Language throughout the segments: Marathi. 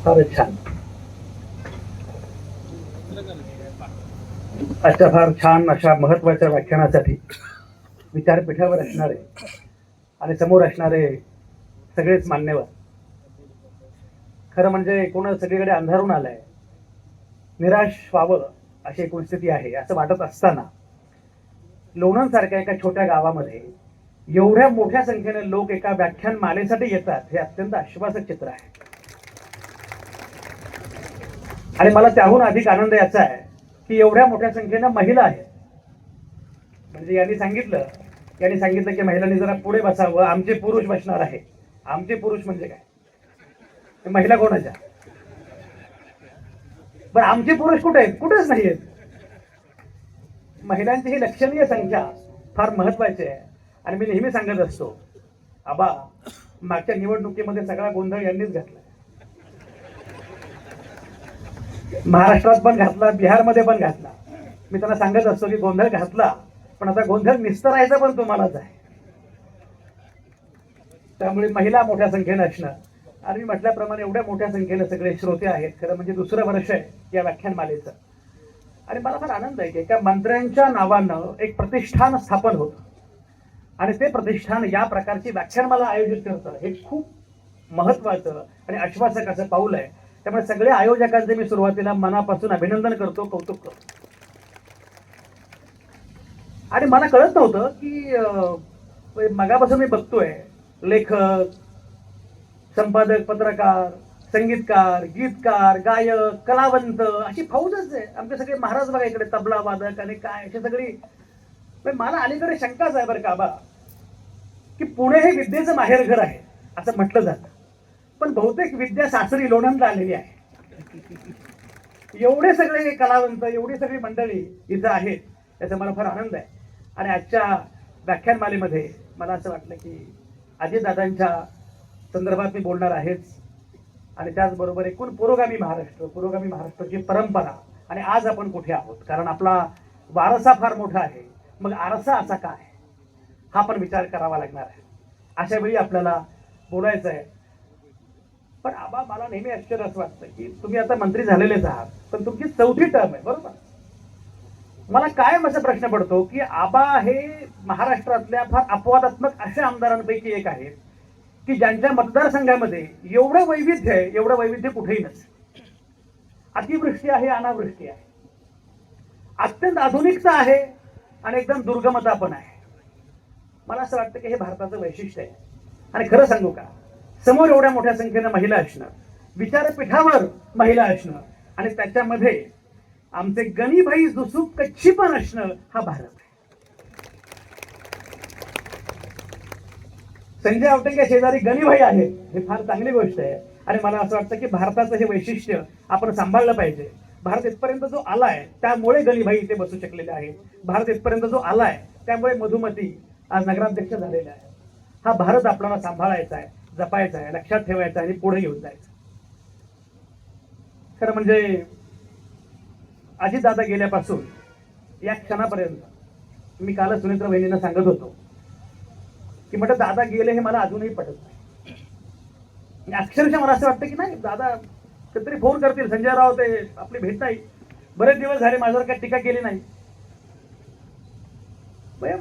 फारच छान. अशा फार छान अशा महत्वाच्या व्याख्यानासाठी विचारपीठावर असणारे आणि समोर असणारे सगळेच मान्यवर. खरं म्हणजे एकूणच सगळीकडे अंधारून आलाय, निराश व्हावं अशी एकूण स्थिती आहे. असं वाटत असताना लोणंद सारख्या एका छोट्या गावामध्ये एवढ्या मोठ्या संख्येने लोक एका व्याख्यान मालेसाठी येतात हे अत्यंत आश्वासक चित्र आहे. आणि मला त्याहून अधिक आनंद याचा आहे की एवढ्या मोठ्या संख्येनं महिला आहेत. म्हणजे यांनी सांगितलं की महिलांनी जरा पुढे बसावं, आमचे पुरुष बसणार आहे. आमचे पुरुष म्हणजे काय? महिला कोणाच्या? बरं, आमचे पुरुष कुठे आहेत? कुठेच नाही आहेत. महिलांची ही लक्षणीय संख्या फार महत्वाची आहे. आणि मी नेहमी सांगत असतो, आबा मागच्या निवडणुकीमध्ये सगळा गोंधळ यांनीच घातला. महाराष्ट्रात पण घातला, बिहारमध्ये पण घातला. मी त्यांना सांगत असतो की गोंधळ घातला, पण आता गोंधळ निस्तरायचा पण तुम्हालाच आहे. त्यामुळे महिला मोठ्या संख्येने असणं, आणि मी म्हटल्याप्रमाणे एवढ्या मोठ्या संख्येने सगळे श्रोते आहेत. खरं म्हणजे दुसरं वर्ष आहे या व्याख्यानमालेचं. आणि मला फार आनंद आहे की एका मंत्र्यांच्या नावानं एक प्रतिष्ठान स्थापन होतं आणि ते प्रतिष्ठान या प्रकारची व्याख्यानमाला आयोजित करतं. हे खूप महत्वाचं आणि आश्वासक असं पाऊल आहे. त्यामुळे सगळ्या आयोजकांचे मी सुरुवातीला मनापासून अभिनंदन करतो, कौतुक करतो. आणि मला कळत नव्हतं की मगापासून मी बघतोय लेखक, संपादक, पत्रकार, संगीतकार, गीतकार, गायक, कलावंत अशी फौजच आहे. आमचे सगळे महाराज बघा इकडे, तबला वादक आणि काय अशी सगळी. मला अलीकडे शंकाच आहे बरं का बा, की पुणे हे विद्येचं माहेरघर आहे असं म्हटलं जातं, पण बहुतेक विद्या सासरी लोणंदला आलेली आहे. एवढे सगळे कलावंत, एवढी सगळी मंडळी इथं आहेत, त्याचा मला फार आनंद आहे. आणि आजच्या व्याख्यानमालेमध्ये मला असं वाटलं की अजितदादांच्या संदर्भात मी बोलणार आहेच, आणि त्याचबरोबर एकूण पुरोगामी महाराष्ट्राची परंपरा आणि आज आपण कुठे आहोत. कारण आपला वारसा फार मोठा आहे, मग आरसा असा काय हा पण विचार करावा लागणार आहे. अशा वेळी आपल्याला बोलायचं आहे. पण आबा मला नेहमी आश्चर्य असं वाटतं की तुम्ही आता मंत्री झालेलेच आहात, पण तुमची 4थी टर्म आहे बरोबर. मला कायम असा प्रश्न पडतो की आबा हे महाराष्ट्रातल्या फार अपवादात्मक अशा आमदारांपैकी एक आहेत की ज्यांच्या मतदारसंघामध्ये एवढं वैविध्य आहे, एवढं वैविध्य कुठेही नसतं. अतिवृष्टी आहे, अनावृष्टी आहे, अत्यंत आधुनिकता आहे आणि एकदम दुर्गमता पण आहे. मला असं वाटतं की हे भारताचं वैशिष्ट्य आहे. आणि खरं सांगू का, समोर एवढ्या मोठ्या संख्येनं महिला असणं, विचारपीठावर महिला असणं, आणि त्याच्यामध्ये आमचे गणीभाई दुसुक कच्ची पण असणं, हा भारत आहे. संजय आवटेंच्या शेजारी गणीभाई आहे, हे फार चांगली गोष्ट आहे. आणि मला असं वाटतं की भारताचं हे वैशिष्ट्य आपण सांभाळलं पाहिजे. भारत इथपर्यंत जो आलाय त्यामुळे गणीभाई इथे बसू शकलेले आहेत. भारत इथपर्यंत जो आलाय त्यामुळे मधुमती आज नगराध्यक्ष झालेल्या आहे. हा भारत आपल्याला सांभाळायचा आहे, जपायचा आहे, लक्षात ठेवायचा आहे आणि पुढे घेऊन जायचं. खरं म्हणजे अजितदादा गेल्यापासून या क्षणापर्यंत मी कालच सुनेत्र वहिनींना सांगत होतो की म्हटलं दादा गेले हे मला अजूनही पटत नाही. अक्षरशः मला असं वाटतं की नाही, दादा कधीतरी फोन करतील, संजय राव ते आपली भेट नाही, बरेच दिवस झाले माझ्यावर काही टीका केली नाही.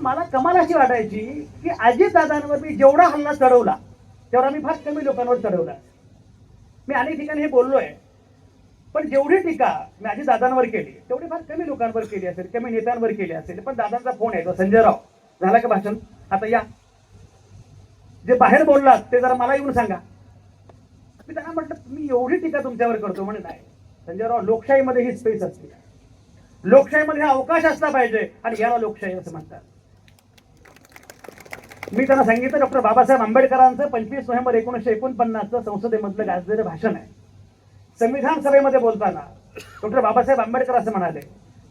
मला कमाल अशी वाटायची की अजितदादांवर मी जेवढा हल्ला चढवला तेवढा मी फार कमी लोकांवर चढवला. मी अनेक ठिकाणी हे बोललोय, पण जेवढी टीका मी अजितदादांवर केली तेवढी फार कमी लोकांवर केली असेल, कमी नेत्यांवर केली असेल. पण दादांचा फोन येतो, संजय राव झाला का भाषण, आता या, जे बाहेर बोललात ते जरा मला येऊन सांगा. मी त्यांना म्हटलं मी एवढी टीका तुमच्यावर करतो म्हणे. नाही संजयराव, लोकशाहीमध्ये ही स्पेस असते, लोकशाहीमध्ये हा अवकाश असला पाहिजे, आणि याला लोकशाही असं म्हणतात. मी त्यांना सांगितलं डॉक्टर बाबासाहेब आंबेडकरांचं 25 नोव्हेंबर 1949 संसदेमधलं गाजलेलं भाषण आहे. संविधान सभेमध्ये बोलताना डॉक्टर बाबासाहेब आंबेडकर असं म्हणाले,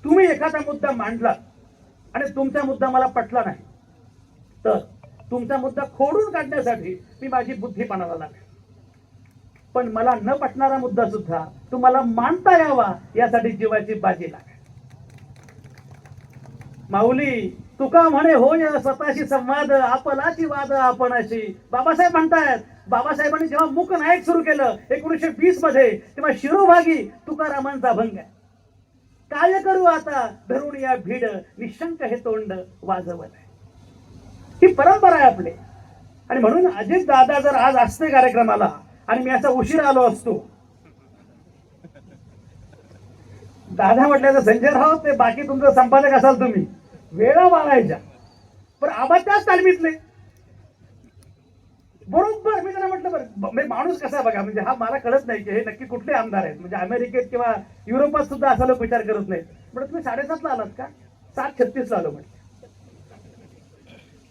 तुम्ही एखादा मुद्दा मांडला आणि तुमचा मुद्दा मला पटला नाही तर तुमचा मुद्दा खोडून काढण्यासाठी मी माझी बुद्धी पणाला लागेल, पण मला न पटणारा मुद्दा सुद्धा तुम्हाला मांडता यावा यासाठी जीवाची बाजी लागेल. माऊली तुका म्हणे होय स्वतःशी संवाद, आपलाची वाद आपणाशी. बाबासाहेब म्हणतायत बाबासाहेबांनी जेव्हा मूक नायक सुरू केलं 1920 मध्ये, तेव्हा शिरोभागी तुकारामांचा अभंग आहे. काय करू आता धरून या भीड, निशंक हे तोंड वाजवत आहे. ही परंपरा आहे आपली. आणि म्हणून अजित दादा जर आज असते कार्यक्रमाला आणि मी असा उशीर आलो असतो, दादा म्हटलं तर संजय राव ते बाकी तुमचं संपादक असाल तुम्ही, वेळा मारायच्या, पण आबा त्याच तालमीतले बरोबर. मी त्यांना म्हटलं बरं माणूस कसा बघा, म्हणजे हा मला कळत नाही की हे नक्की कुठले आमदार आहेत. म्हणजे अमेरिकेत किंवा युरोपात सुद्धा असा लोक विचार करत नाहीत. म्हटलं तुम्ही 7:30 आलात का? 7:36 आलो म्हटलं.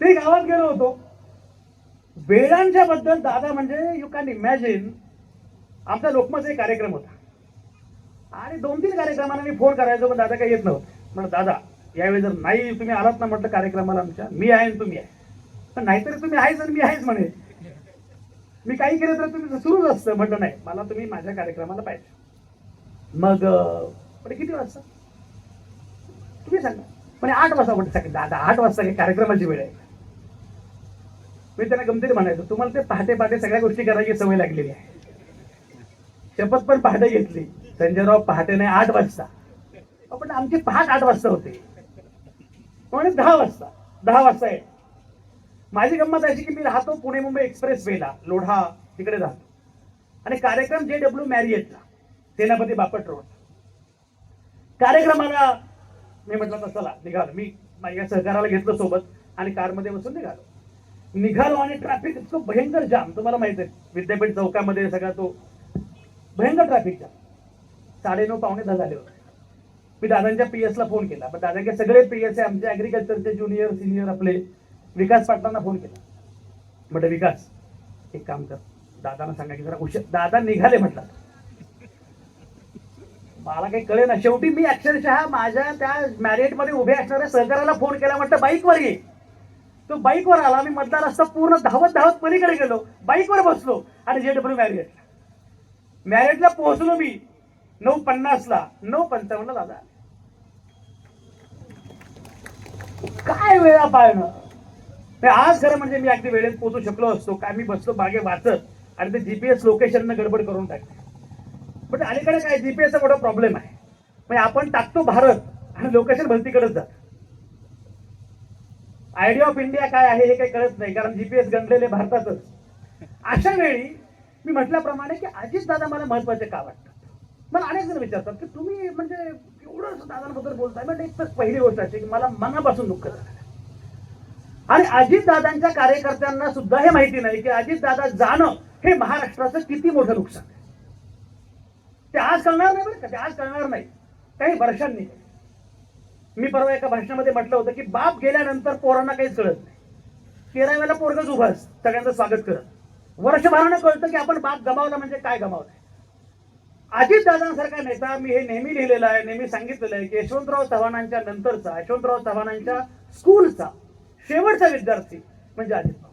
ते गावात गेलो होतो. वेळांच्या बद्दल दादा म्हणजे यू कॅन इमॅजिन. आमचा लोकमतचा एक कार्यक्रम होता आणि 2-3 कार्यक्रमांना मी फोन करायचो, पण दादा काही येत नव्हतं. म्हटलं दादा यावेळी जर नाही तुम्ही आलात ना म्हटलं कार्यक्रमाला आमच्या, मी आहे आणि तुम्ही आहे. पण नाहीतरी तुम्ही आहेच आणि मी आहेच म्हणे, मी काही केलं तर तुम्ही सुरूच असतं. म्हटलं नाही, मला तुम्ही माझ्या कार्यक्रमाला पाहिजे. मग म्हणजे किती वाजता तुम्ही सांगा. म्हणजे 8 वाजता. म्हटलं सांगितलं दादा 8 वाजता काही कार्यक्रमाची वेळ आहे. मी त्यांना गमतीने म्हणायचो तुम्हाला ते पहाटे पहाटे सगळ्या गोष्टी करायची सवय लागलेली आहे. शपथ पण पहाटे घेतली. संजयराव पहाटे नाही 8 वाजता. पण आमची पहाट 8 वाजता होते, म्हणजे 10 वाजता. 10 वाजता आहे. माझी गंमत अशी की मी राहतो पुणे मुंबई एक्सप्रेस वेला, लोढा तिकडे राहतो. आणि कार्यक्रम JW मॅरिएटला, सेनापती बापट रोड. कार्यक्रमाला मी म्हटलं तर चला निघालो. मी माझ्या सहकाराला घेतलं सोबत आणि कारमध्ये बसून निघालो आणि ट्रॅफिक इतकं भयंकर जाम. तुम्हाला माहित आहे विद्यापीठ चौकामध्ये सगळा तो भयंकर ट्रॅफिक जाम. 9:30 पावणे 10 झाले होते. मी दादांच्या PS ला फोन केला, पण दादांचे सगळे PS आमचे ऍग्रिकल्चरचे ज्युनियर सिनियर आपले विकास पाटलांना फोन केला. म्हटलं विकास एक काम कर, दादांना सांगा की जरा उशीर. दादा निघाले. म्हटलं मला काही कळे ना. शेवटी मी अक्षरशः माझ्या त्या मॅरिएट मध्ये उभे असणाऱ्या सहकाराला फोन केला. म्हटलं बाईकवर ये. तो बाईकवर आला. मी मधला रस्ता पूर्ण धावत पलीकडे गेलो, बाईकवर बसलो आणि JW मॅरिएटला पोहोचलो. मी 9:50 ला, 9:55 दादा. काय वेळा पाळणं. आज खरं म्हणजे मी अगदी वेळेत पोहोचू शकलो असतो काय. मी बसलो मागे वाचत आणि ते GPS लोकेशननं गडबड करून टाकते. पण अलीकडे काय GPS मोठा प्रॉब्लेम आहे. म्हणजे आपण टाकतो भारत आणि लोकेशन भलतीकडेच जात. आयडिया ऑफ इंडिया काय आहे हे काही कळत नाही, कारण GPS गणलेले भारतातच. अशा वेळी मी म्हटल्याप्रमाणे की अजित दादा मला महत्वाचे का वाटतात. मला अनेक जण विचारतात की तुम्ही म्हणजे एवढं दादांबद्दल बोलताय. म्हणजे एक तर पहिली गोष्ट अशी की मला मनापासून दुःख झालं. आणि अजित दादांच्या कार्यकर्त्यांना सुद्धा हे माहिती नाही की अजित दादा जाणं हे महाराष्ट्राचं किती मोठं नुकसान आहे. ते आज कळणार नाही बरं का. ते आज कळणार नाही, काही वर्षांनी. मी परवा एका भाषणामध्ये म्हटलं होतं की बाप गेल्यानंतर पोरांना काहीच कळत नाही. 13व्याला पोरगच उभं असतं सगळ्यांचं स्वागत करत. वर्षभरानं कळतं की आपण बाप गमावला म्हणजे काय गमावलंय. अजित दादांसारखा नेता, मी हे नेहमी लिहिलेलं आहे, नेहमी सांगितलेलं आहे की यशवंतराव चव्हाणांच्या नंतरचा, यशवंतराव चव्हाणांच्या स्कूलचा शेवटचा विद्यार्थी म्हणजे अजित पवार.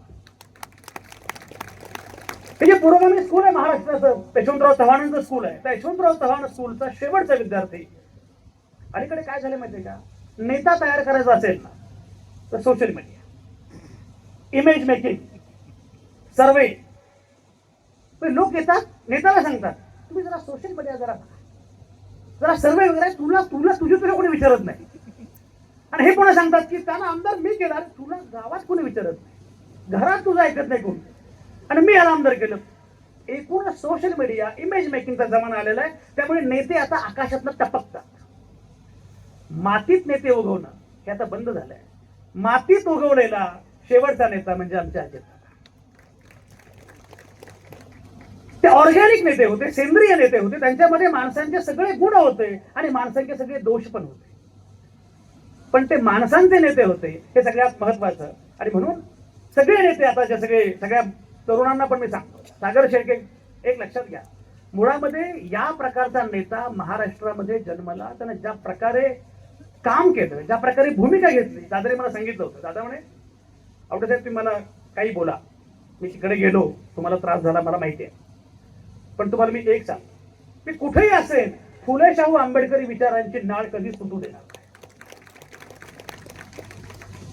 हे जे पुरोगामी स्कूल आहे महाराष्ट्राचं, यशवंतराव चव्हाणांचं स्कूल आहे. त्या यशवंतराव चव्हाण स्कूलचा शेवटचा विद्यार्थी. अलीकडे काय झालं माहितीये का, नेता तयार करायचा असेल ना तर सोशल मीडिया, इमेज मेकिंग, सर्वे. लोक येतात नेत्याला सांगतात तुम्ही जरा सोशल मीडिया जरा सर्वे वगैरे, तुला कोणी विचारत नाही. आणि हे कोणा सांगतात की त्याला आमदार मी केला, तुला गावात कोणी विचारत नाही, घरात तुझं ऐकत नाही कोणी, आणि मी याला आमदार केलं. एकूण सोशल मीडिया इमेज मेकिंगचा जमाना आलेला आहे. त्यामुळे नेते आता आकाशातनं टपकतात. मातीत नेते उगवणं हे आता बंद झालंय. मातीत उगवलेला शेवटचा नेता म्हणजे आमच्या अजित. ते ऑर्गॅनिक नेते होते, सेंद्रिय नेते होते. त्यांच्यामध्ये माणसांचे सगळे गुण होते आणि माणसांचे सगळे दोष पण होते. पण ते माणसांचे नेते होते हे सगळ्यात महत्वाचं. आणि म्हणून सगळे नेते आता सगळ्या तरुणांना पण मी सांगतो, सागर शेळके एक लक्षात घ्या, मुळामध्ये या प्रकारचा नेता महाराष्ट्रामध्ये जन्मला. त्याने ज्या प्रकारे काम केलं, ज्या प्रकारे भूमिका घेतली. दादाने मला सांगितलं होतं, दादा म्हणे आवडे साहेब तुम्ही मला काही बोला, मी तिकडे गेलो, तुम्हाला त्रास झाला मला माहिती आहे, पण तुम्हाला मी एक सांग, मी कुठेही असेल फुले शाहू आंबेडकरी विचारांची नाळ कधीच सुटू देणार नाही.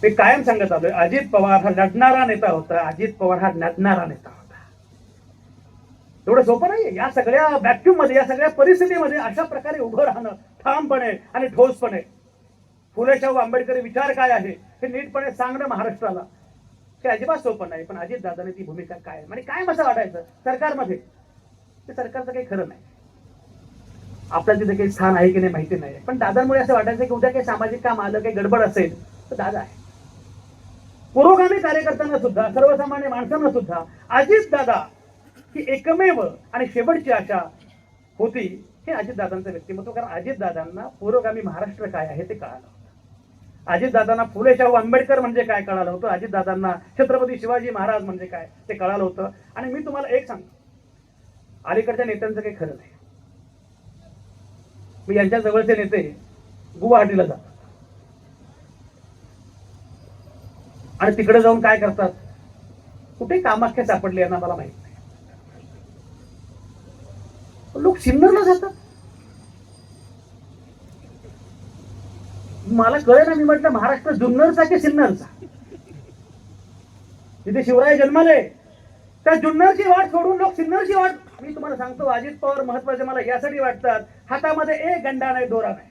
मी कायम सांगत आलोय, अजित पवार हा लढणारा नेता होता. अजित पवार हा लढणारा नेता होता. एवढं सोपं नाहीये. या सगळ्या व्हॅक्यूम मध्ये, या सगळ्या परिस्थितीमध्ये अशा प्रकारे उभं राहणं ठामपणे आणि ठोसपणे. फुले शाहू आंबेडकरी विचार काय आहे हे नीटपणे सांगणं महाराष्ट्राला हे अजिबात सोपं नाही. पण अजितदादाने ती भूमिका काय आणि काय असं वाटायचं सरकारमध्ये, ते सरकारचं काही खरं नाही. आपल्याला तिथे काही स्थान आहे की नाही माहिती नाही, पण दादांमुळे असं वाटायचं की उद्या काही सामाजिक काम आलं, काही गडबड असेल तर दादा आहे. पुरोगामी कार्यकर्त्यांना सुद्धा, सर्वसामान्य माणसांना सुद्धा अजित दादा ही एकमेव आणि शेवटची आशा होती. हे अजितदादांचं व्यक्तिमत्व. कारण अजितदादांना पुरोगामी महाराष्ट्र काय आहे ते कळालं होतं. अजितदादांना फुले शाहू आंबेडकर म्हणजे काय कळालं होतं. अजितदादांना छत्रपती शिवाजी महाराज म्हणजे काय ते कळालं होतं. आणि मी तुम्हाला एक सांगतो, अलीकडच्या नेत्यांचं काही खरं नाही. मी यांच्या जवळचे नेते गुवाहाटीला जातात आणि तिकडे जाऊन काय करतात, कुठे कामाख्या सापडली यांना मला माहित नाही. लोक सिन्नरला जातात. मला कळेल ना, मी म्हटलं महाराष्ट्र जुन्नरचा की सिन्नरचा. तिथे शिवराय जन्माले, त्या जुन्नरची वाट सोडून लोक सिन्नरची वाट. मी तुम्हाला सांगतो, अजित पवार महत्वाचे मला यासाठी वाटतात, हातामध्ये एक गंडा नाही, दोरा नाही,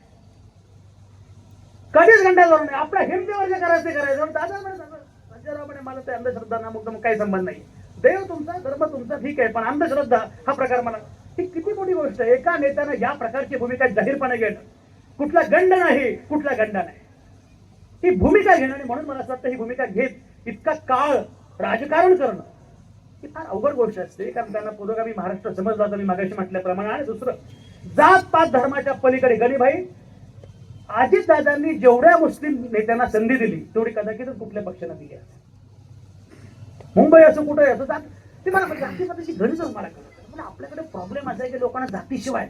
कधीच गंडा दोरा नाही. आपल्या हिमतीवर जे करायचं करायचं. दादा म्हणे मला ते अंधश्रद्धा ना मुक्त काही संबंध नाही. देव तुमचा, धर्म तुमचा, ठीक आहे, पण अंधश्रद्धा हा प्रकार मला, ही किती मोठी गोष्ट आहे. एका नेत्यानं या प्रकारची भूमिका जाहीरपणे घेणं, कुठला गंड नाही, कुठला गंडा नाही, ही भूमिका घेणं. आणि म्हणून मला असं वाटतं ही भूमिका घेत इतका काळ राजकारण करणं ही फार अवघड गोष्ट असते. कारण त्यांना पुरोगामी महाराष्ट्र समजला होता मी मागाशी म्हटल्याप्रमाणे. आणि दुसरं, जात पात धर्माच्या पलीकडे गणीभाई, अजितदादांनी जेवढ्या मुस्लिम नेत्यांना संधी दिली तेवढी कदाचितच कुठल्या पक्षाने दिली असेल. मुंबई असो कुठे असो, ते मला जातीपातीची गणित मला कळत. पण आपल्याकडे प्रॉब्लेम असा आहे की लोकांना जातीशिवाय,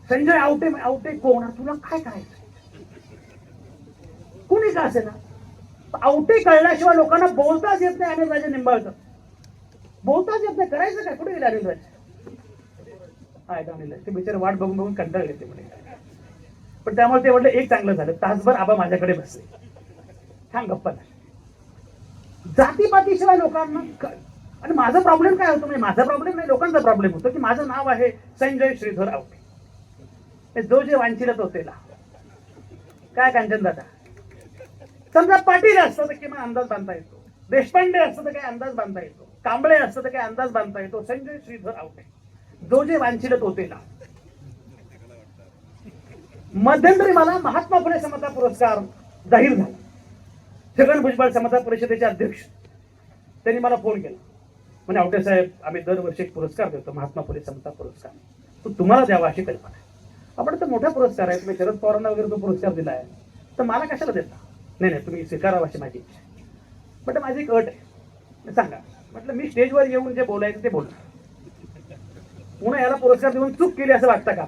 संजय आवटे आवटे कोण, तुला काय करायचं, कोणी का असे ना, आवटे कळल्याशिवाय लोकांना बोलताच येत नाही. अनिल राजे निंबाळकर बोलताच येत नाही, करायचं काय, कुठे गेले अनिल राजे? अनिल ते बिचारे वाट बघून बघून कंटाळ येते म्हणे. पण त्यामुळे ते म्हटलं एक चांगलं झालं, तासभर आबा माझ्याकडे बसले, छान गप्पा झाली. जातीपातीशिवाय लोकांना. आणि माझा प्रॉब्लेम काय होतो, म्हणजे माझा प्रॉब्लेम नाही, लोकांचा प्रॉब्लेम होतो की माझं नाव आहे संजय श्रीधर आवटे. जो जे वांछिलत होतेला काय कांचन दादा, समजा पाटील असतं तर किंवा अंदाज बांधता येतो, देशपांडे असतं तर काही अंदाज बांधता येतो, कांबळे असतं तर काही अंदाज बांधता येतो. संजय श्रीधर आवटे, जो जे वांछिलत होतेला. मध्यंतरी मला महात्मा फुले समता पुरस्कार जाहीर झाला. छगन भुजबळ समता परिषदेचे अध्यक्ष त्यांनी मला फोन केला, म्हणजे आवटे साहेब, आम्ही दरवर्षी एक पुरस्कार देतो, महात्मा फुले समता पुरस्कार, तो तुम्हाला द्यावा अशी कल्पना आहे. आपण तर मोठा पुरस्कार आहे, तुम्ही शरद पवारांना वगैरे तो पुरस्कार दिला आहे, तर मला कशाला देता? नाही नाही, तुम्ही स्वीकारावा अशी माझी इच्छा. म्हटलं माझी एक अट आहे, सांगा. म्हटलं मी स्टेजवर येऊन जे बोलायचं ते बोलणार, पुन्हा याला पुरस्कार देऊन चूक केली असं वाटतं का?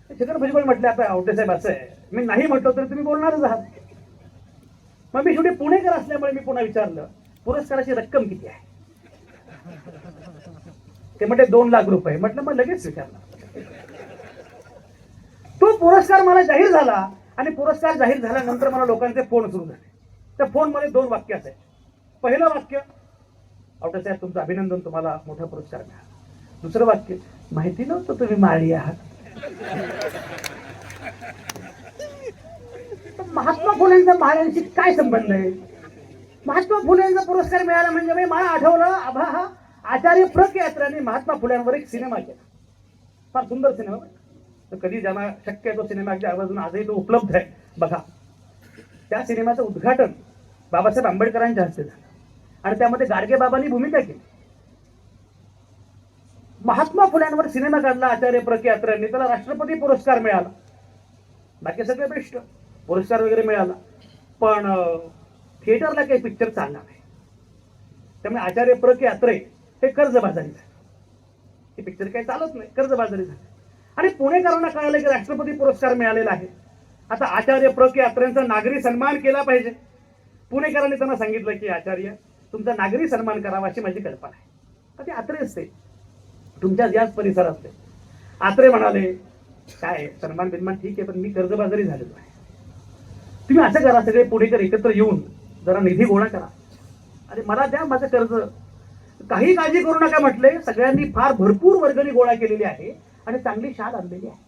छगन भुजबळ म्हटले, आता आवटे साहेब असं आहे, मी नाही म्हटलं तर तुम्ही बोलणारच आहात. मग मी शेवटी पुणेकर असल्यामुळे मी पुन्हा विचारलं, पुरस्काराची रक्कम किती आहे? ते म्हटले 2 लाख रुपये. म्हटलं मग लगेच स्वीकारला. तो पुरस्कार मला जाहीर झाला आणि पुरस्कार जाहीर झाल्यानंतर मला लोकांचे फोन सुरू झाले. त्या फोन मध्ये 2 वाक्य असायचे. पहिलं वाक्य, आवटे साहेब तुमचं अभिनंदन, तुम्हाला मोठा पुरस्कार मिळाला. दुसरं वाक्य, माहिती नव्हतं तुम्ही माळी आहात. महात्मा फुलेंचा माळ्यांशी काय संबंध आहे? महात्मा फुलेंचा पुरस्कार मिळाला म्हणजे मला आठवलं, आभा हा आचार्य प्र के यात्राने महात्मा फुल्यांवर एक सिनेमा केला, फार सुंदर सिनेमा. तर कधी ज्यांना शक्य आहे तो सिनेमा अगदी आवर्जून आजही तो उपलब्ध आहे, बघा. त्या सिनेमाचं उद्घाटन बाबासाहेब आंबेडकरांच्या हस्ते झालं आणि त्यामध्ये गाडगे बाबांनी भूमिका केली. महात्मा फुल्यांवर सिनेमा काढला आचार्य प्र के यात्राने, त्याला राष्ट्रपती पुरस्कार मिळाला. बाकी सगळे बेस्ट, पुरस्कार वगैरे मिळाला, पण थिएटरला काही पिक्चर चालला नाही. त्यामुळे आचार्य प्र के यात्रे हे कर्जबाजारी झाले. हे पिक्चर काही चालत नाही, कर्जबाजारी झाले. आणि पुणेकरांना कळालं की राष्ट्रपती पुरस्कार मिळालेला आहे, आता आचार्य प्र के यात्रेंचा नागरी सन्मान केला पाहिजे. पुणेकरांनी त्यांना सांगितलं की आचार्य तुमचा नागरी सन्मान करावा अशी माझी कल्पना आहे. आता यात्रे असते तुमच्या याच परिसरात असते. आत्रे म्हणाले, काय सन्मान बिन्मान ठीक आहे, पण मी कर्जबाजारी झालेलो आहे, तुम्ही असं करा, सगळे पुणेकर एकत्र येऊन जरा निधी गोळा करा आणि मला द्या माझं कर्ज. काही काळजी करू नका म्हटले. सगळ्यांनी फार भरपूर वर्गणी गोळा केलेली आहे आणि चांगली शाल आणलेली आहे.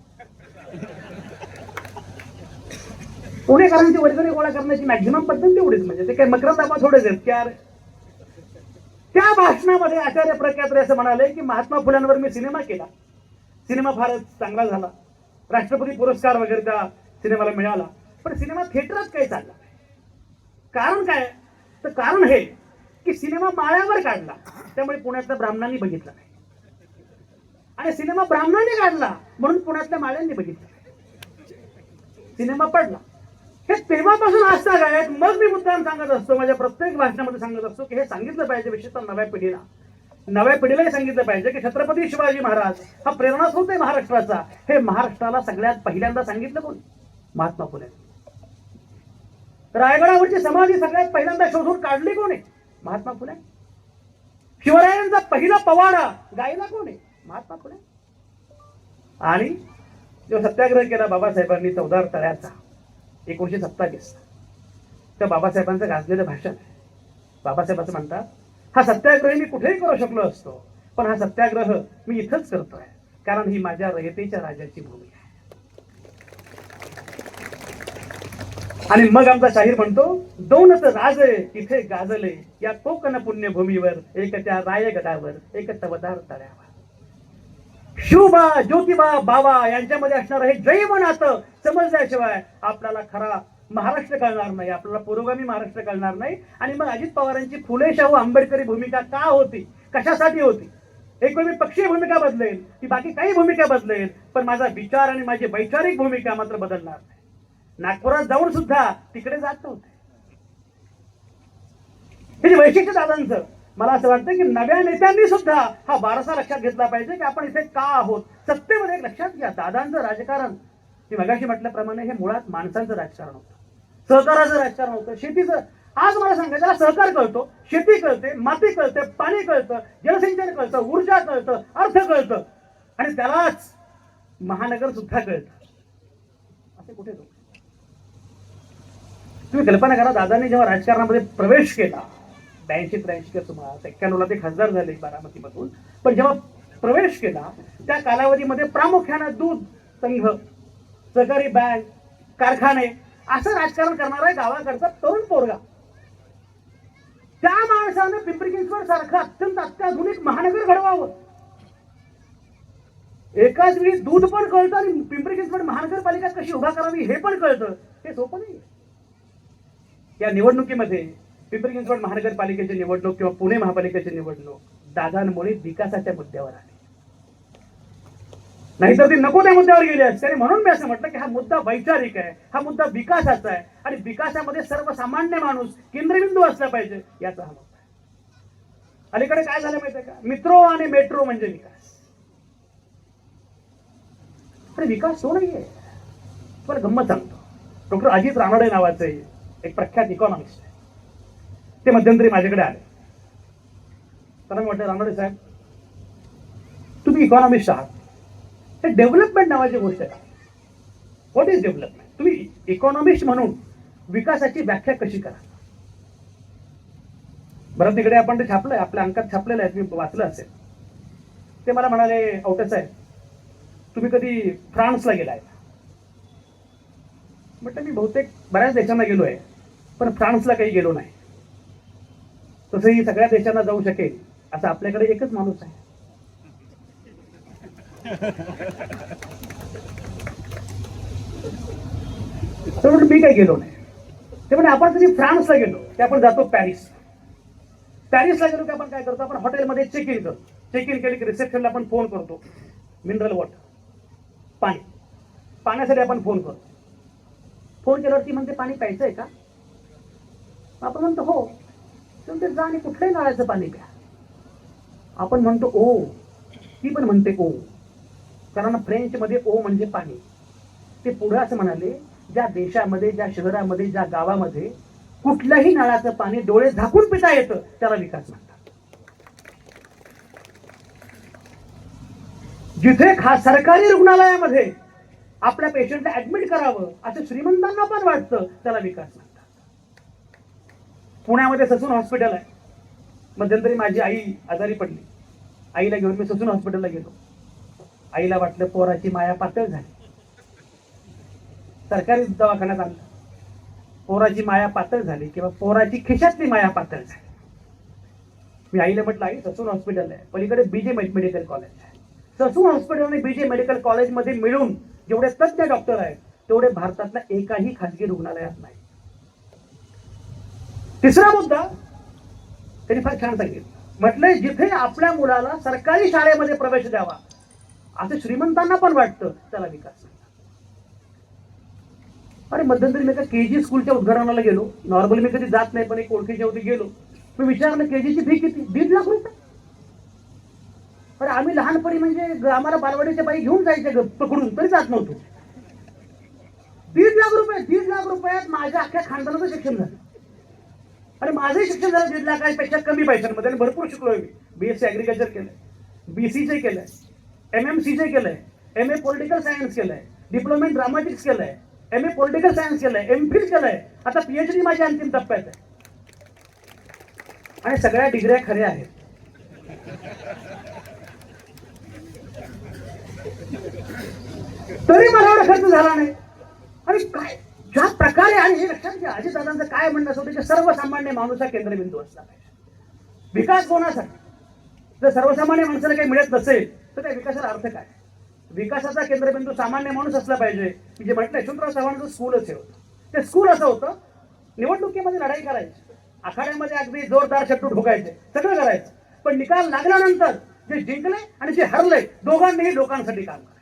पुणेकरांची वर्गणी गोळा करण्याची मॅक्झिमम पद्धत तेवढीच, म्हणजे ते काही मकरंदाबा थोडेच आहेत की यार. त्या भाषणामध्ये आचार्य प्रख्यात असं म्हणाले की महात्मा फुल्यांवर मी सिनेमा केला, सिनेमा फारच चांगला झाला, राष्ट्रपती पुरस्कार वगैरे त्या सिनेमाला मिळाला, पण सिनेमा थिएटरात काही चालला. कारण काय? तर कारण हे की सिनेमा माळ्यावर काढला, त्यामुळे पुण्यातल्या ब्राह्मणांनी बघितला नाही, आणि सिनेमा ब्राह्मणांनी काढला म्हणून पुण्यातल्या माळ्यांनी बघितला. सिनेमा पडला. हे तेव्हापासून असतात आहेत. मग मी मुद्दाम सांगत असतो, माझ्या प्रत्येक भाषणामध्ये सांगत असतो की हे सांगितलं पाहिजे, विशेषतः नव्या पिढीला. नव्या पिढीलाही सांगितलं पाहिजे की छत्रपती शिवाजी महाराज हा प्रेरणास्रोत आहे महाराष्ट्राचा. हे महाराष्ट्राला सगळ्यात पहिल्यांदा सांगितलं कोणी? महात्मा फुले. रायगडावरची समाधी सगळ्यात पहिल्यांदा शोधून काढली कोणी? महात्मा फुले. शिवरायांचा पहिला पवाडा गायला कोणी? महात्मा फुले. आणि जो सत्याग्रह केला बाबासाहेबांनी 14 तळ्याचा 1927, त्या बाबासाहेबांचं गाजलेलं भाषण आहे. बाबासाहेब असं म्हणतात, हा सत्याग्रह मी कुठेही करू शकलो असतो, पण हा सत्याग्रह मी इथंच करतोय, कारण ही माझ्या रयतेच्या राजाची भूमी आहे. आणि मग आमचा शाहीर म्हणतो, दोनच राजे तिथे गाजले या कोकण पुण्यभूमीवर, एक त्या रायगडावर, एक तवदार तळ्यावर. शिवबा ज्योतिबा बाबा यांच्यामध्ये असणार हे जैव नातं समजल्याशिवाय आपल्याला खरा महाराष्ट्र कळणार नाही, आपल्याला पुरोगामी महाराष्ट्र कळणार नाही. आणि मग अजित पवारांची फुले शाहू आंबेडकरी भूमिका का होती, कशासाठी होती? एक वेळ मी पक्षीय भूमिका बदलेल, ती बाकी काही भूमिका बदलेल, पण माझा विचार आणि माझी वैचारिक भूमिका मात्र बदलणार नाही. नागपुरात जाऊन सुद्धा तिकडे जात नव्हते. हे वैशिष्ट्य दादांचं. मला असं वाटतं की नव्या नेत्यांनी सुद्धा हा वारसा लक्षात घेतला पाहिजे की आपण इथे का आहोत. सत्तेमध्ये एक लक्षात घ्या, दादांचं राजकारण मी मगाशी म्हटल्याप्रमाणे हे मुळात माणसांचं राजकारण होतं, सहकाराचं राजकारण होतं, शेतीचं. आज मला सांगा, त्याला सहकार कळतो, शेती कळते, माती कळते, पाणी कळतं, जलसिंचन कळतं, ऊर्जा कळतं, अर्थ कळतं, आणि त्यालाच महानगर सुद्धा कळतं. असे कुठे लोक? तुम्ही कल्पना करा, दादांनी जेव्हा राजकारणामध्ये प्रवेश केला 82-83 सुमारास, 91ला ते खासदार झाले बारामतीमधून, पण जेव्हा प्रवेश केला त्या कालावधीमध्ये प्रामुख्याने दूध संघ, सहकारी बँक, कारखाने असं राजकारण करणारा गावाकडचा तरुण पोरगा. त्या माणसानं पिंपरी चिंचवड सारखं अत्यंत अत्याधुनिक महानगर घडवावं. एकाच वेळी दूध पण कळतं आणि पिंपरी चिंचवड महानगरपालिका कशी उभा करावी हे पण कळतं. हे सोपं नाही. या निवडणुकीमध्ये पिंपरी चिंचवड महानगरपालिकेची निवडणूक किंवा पुणे महापालिकेची निवडणूक दादांमुळे विकासाच्या मुद्द्यावर आली, नाहीतर ती नको त्या मुद्द्यावर गेली असते. आणि म्हणून मी असं म्हटलं की हा मुद्दा वैचारिक आहे, हा मुद्दा विकासाचा आहे, आणि विकासामध्ये सर्वसामान्य माणूस केंद्रबिंदू असला पाहिजे, याचा हा मुद्दा आहे. अलीकडे काय झालं माहितीये का? मित्रो आणि मेट्रो म्हणजे विकास, आणि विकास तो नाहीये. पण गंमत सांगतो, डॉक्टर अजित रानडे नावाचे एक प्रख्यात इकॉनॉमिस्ट आहे, ते मध्यंतरी माझ्याकडे आले. त्यांना म्हटलं, रानडे साहेब तुम्ही इकॉनॉमिस्ट आहात, हे डेव्हलपमेंट नावाची गोष्ट आहे. What is development? तुम्ही इकॉनॉमिस्ट म्हणून विकासाची व्याख्या कशी करा? बरं, तिकडे आपण ते छापलंय, आपल्या अंकात छापलेलं आहे, तुम्ही वाचलं असेल. ते मला म्हणाले, औटे साहेब तुम्ही कधी फ्रान्सला गेलाय? म्हटलं मी बहुतेक बऱ्याच देशांना गेलो आहे, पण फ्रान्सला काही गेलो नाही. तसंही सगळ्या देशांना जाऊ शकेल असं आपल्याकडे एकच माणूस आहे. तर मी काही गेलो नाही. ते म्हणजे आपण कधी फ्रान्सला गेलो की आपण जातो पॅरिस. पॅरिसला गेलो की आपण काय करतो? आपण हॉटेलमध्ये चेक इन करतो. चेक इन केले की रिसेप्शनला आपण फोन करतो, मिनरल वॉटर, पाणी. पाण्यासाठी आपण फोन करतो. फोन केल्यावर ती म्हणते पाणी प्यायचं आहे का? आपण म्हणतो हो. ते जा आणि कुठल्याही नळाचं पाणी प्या. आपण म्हणतो ओ, ती पण म्हणते ओ, कारण फ्रेंच मध्ये ओ म्हणजे पाणी. ते पुढे असं म्हणाले, ज्या देशामध्ये, ज्या शहरामध्ये, ज्या गावामध्ये कुठल्याही नळाचं पाणी डोळे झाकून पिता येतं त्याला विकास म्हणतात. जिथे सरकारी रुग्णालयामध्ये आपल्या पेशंटला ऍडमिट करावं असं श्रीमंतांना पण वाटतं त्याला विकास म्हणतात. पुण्यामध्ये ससून हॉस्पिटल आहे, मध्यंतरी माझी आई आजारी पडली. आईला घेऊन मी ससून हॉस्पिटलला गेलो. आईला वाटलं पोराची माया पातळ झाली. सरकारी दवाखान्यात आणलं. पोराची माया पातळ झाली किंवा पोराची खिशातली माया पातळ झाली. मी आईला म्हटलं, आई ससून हॉस्पिटल आहे, पलीकडे बीजे मेडिकल कॉलेज आहे. ससून हॉस्पिटल आणि बीजे मेडिकल कॉलेजमध्ये मिळून जेवढे तज्ञ डॉक्टर आहेत तेवढे भारतातल्या एकाही खाजगी रुग्णालयात नाही. तिसरा मुद्दा त्यांनी फार छान सांगितलं. म्हटलंय जिथे आपल्या मुलाला सरकारी शाळेमध्ये प्रवेश द्यावा असं श्रीमंतांना पण वाटतं, त्याला विकास. अरे मध्यंतरी मी केजी स्कूलच्या उद्घाटनाला गेलो. नॉर्मली मी कधी जात नाही, पण एक ओळखीच्या होती गेलो. मी विचारलं केजीची फी किती? 1.5 लाख रुपये. अरे आम्ही लहानपणी म्हणजे आम्हाला बालवाडीच्या बाई घेऊन जायचे पकडून, तरी जात नव्हतो. 1.5 लाख रुपये. 1.5 लाख रुपयात माझ्या अख्ख्या खानदानाचं शिक्षण झालं. आणि माझंही शिक्षण झालं 1.5 लाखापेक्षा कमी पैशांमध्ये. आणि भरपूर शिकलोय मी. बीएससी ऍग्रिकल्चर केलंय, बीसीचे केलंय, MMCचे केलंय, MA पॉलिटिकल सायन्स केलंय, डिप्लोमा इन ड्रामॅटिक्स केलंय, MA पॉलिटिकल सायन्स केलंय, MPhil केलंय. आता PhD माझ्या अंतिम टप्प्यात आहे. आणि सगळ्या डिग्र्या खऱ्या आहेत. तरी मला एवढा खर्च झाला नाही. आणि काय ज्या प्रकारे, आणि हे लक्षात घ्या, अजितदादांचं काय म्हणणं असतं की सर्वसामान्य माणूस हा केंद्रबिंदू असला पाहिजे. विकास कोणासाठी? जर सर्वसामान्य माणसाला काही मिळत नसेल तर त्या विकासाचा अर्थ काय? विकासाचा केंद्रबिंदू सामान्य माणूस असला पाहिजे. मी जे म्हटलं यशवंतराव चव्हाणांचं स्कूलच हे होतं. ते स्कूल असं होतं, निवडणुकीमध्ये लढाई करायची, आखाड्यामध्ये अगदी जोरदार शट्टू ठोकायचे, सगळं करायचं, पण निकाल लागल्यानंतर जे जिंकले आणि जे हरले दोघांनीही लोकांसाठी काम करायचं.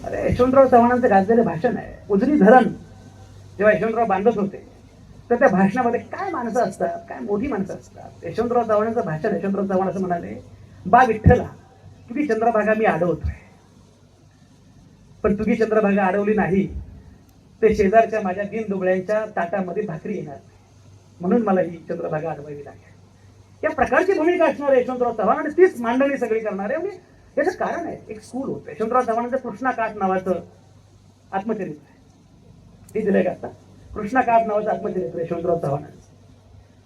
अरे यशवंतराव चव्हाणांचं गाजलेलं भाषण आहे, उजनी धरण जेव्हा यशवंतराव बांधत होते तर त्या भाषणामध्ये काय माणसं असतात, काय मोठी माणसं असतात. यशवंतराव चव्हाणांचं भाषण, यशवंतराव चव्हाण असं म्हणाले, बा विठ्ठला तुझी चंद्रभागा मी अडवतोय, पण तुझी चंद्रभागा अडवली नाही ते शेजारच्या माझ्या दीनदुबळ्यांच्या ताटामध्ये भाकरी येणार नाही, म्हणून मला ही चंद्रभागा अडवावी लागेल. या प्रकारची भूमिका असणार आहे यशवंतराव चव्हाण, आणि तीच मांडणी सगळी करणार आहे. म्हणजे याचं कारण आहे, एक स्कूल होतं. यशवंतराव चव्हाणांचं कृष्णाकाठ नावाचं आत्मचरित्र आहे, ते दिलंय का आता? कृष्णाकाठ नावाचं आत्मचरित्र यशवंतराव चव्हाणांचं.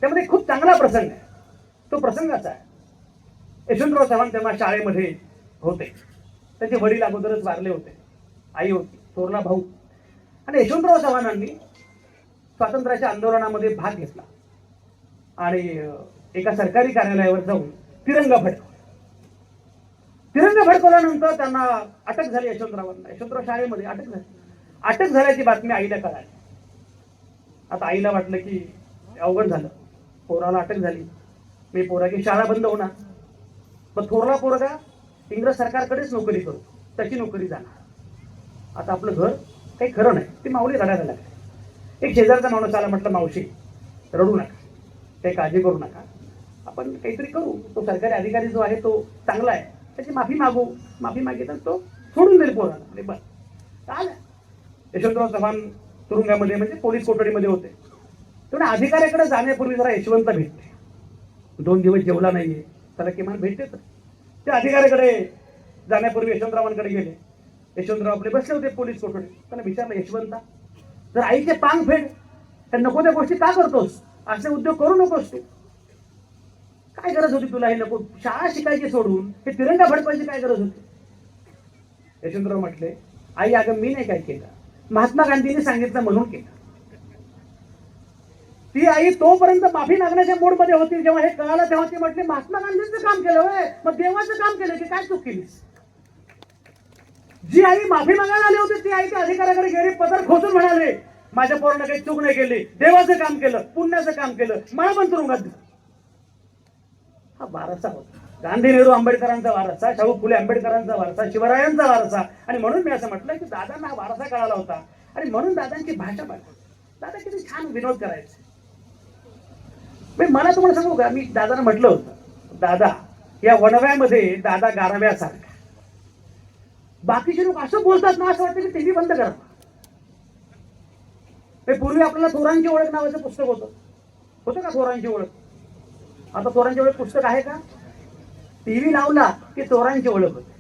त्यामध्ये खूप चांगला प्रसंग आहे. तो प्रसंगाचा आहे. यशवंतराव चव्हाण तेव्हा शाळेमध्ये होते. त्यांचे वडील अगोदरच वारले होते, आई होती, थोरला भाऊ. आणि यशवंतराव चव्हाणांनी स्वातंत्र्याच्या आंदोलनामध्ये भाग घेतला आणि एका सरकारी कार्यालयावर जाऊन तिरंगा फडकवला. तिरंगा फडकवल्यानंतर त्यांना अटक झाली. यशवंतराव शाळेमध्ये अटक झाली. अटक झाल्याची बातमी आईला कळाली. आता आईला वाटलं की अवघड झालं, पोराला अटक झाली, मी पोराची शाळा बंद होणार. पण थोरला पोरगा इंग्रज सरकारकडेच नोकरी करतो, त्याची नोकरी जाणार. आता आपलं घर काही खरं नाही. ती माऊली रडायला लागली. एक शेजारचा माणूस आला, म्हटलं मावशी रडू नका, काही काळजी करू नका, आपण काहीतरी करू. तो सरकारी अधिकारी जो आहे तो चांगला आहे, त्याची माफी मागू. माफी मागितलं तो सोडून देईल पोराला. अरे बरं चालेल. यशवंतराव चव्हाण तुरुंगामध्ये म्हणजे पोलीस कोठडीमध्ये होते. तेवढ्या अधिकाऱ्याकडे जाण्यापूर्वी जरा यशवंत भेटते. 2 दिवस जेवला नाहीये, त्याला किमान भेटते. तर त्या अधिकाऱ्याकडे जाण्यापूर्वी यशवंतरावांकडे गेले. यशवंतराव आपले बसले होते पोलीस कोठडीत. त्यांना विचारलं, यशवंता जर आईचे पांग फेड, तर नको त्या गोष्टी का करतोस? असे उद्योग करू नकोस तू. काय गरज होती तुला हे नको शाळा शिकायची सोडून हे तिरंगा फडकवायची काय गरज होती? यशवंतराव म्हटले, आई अगं मी नाही काय केलं, महात्मा गांधींनी सांगितलं म्हणून केलं. ती आई तोपर्यंत माफी मागण्याच्या मूड मध्ये होती. जेव्हा हे कळालं तेव्हा ती म्हटली, महात्मा गांधींचं काम केलं होय, मग देवाचं काम केलं की काय चूक केलीस? जी आई माफी मागायला आली होती ती आई त्या अधिकाऱ्याकडे गेली, पदर खोचून म्हणाले, माझ्या पोरानं काही चूक नाही केली, देवाचं काम केलं, पुण्याचं काम केलं, मला पण तुरुंगात दिलं. हा वारसा होता, गांधी नेहरू आंबेडकरांचा वारसा, शाहू फुले आंबेडकरांचा वारसा, शिवरायांचा वारसा. आणि म्हणून मी असं म्हटलं की दादांना हा वारसा कळाला होता आणि म्हणून दादांची भाषा पाहिजे. दादा किती छान विनोद करायचे. मला तुम्हाला सांगू का, मी दादांना म्हटलं होतं, दादा या वणव्यामध्ये दादा गारव्यासारखा. बाकीचे लोक असं बोलतात ना, असं वाटतं की टीव्ही बंद करा. पूर्वी आपल्याला थोरांची ओळख नावाचं पुस्तक होतं का? थोरांची ओळख. आता चोरांची ओळख पुस्तक आहे का? टीव्ही लावला की चोरांची ओळख होते.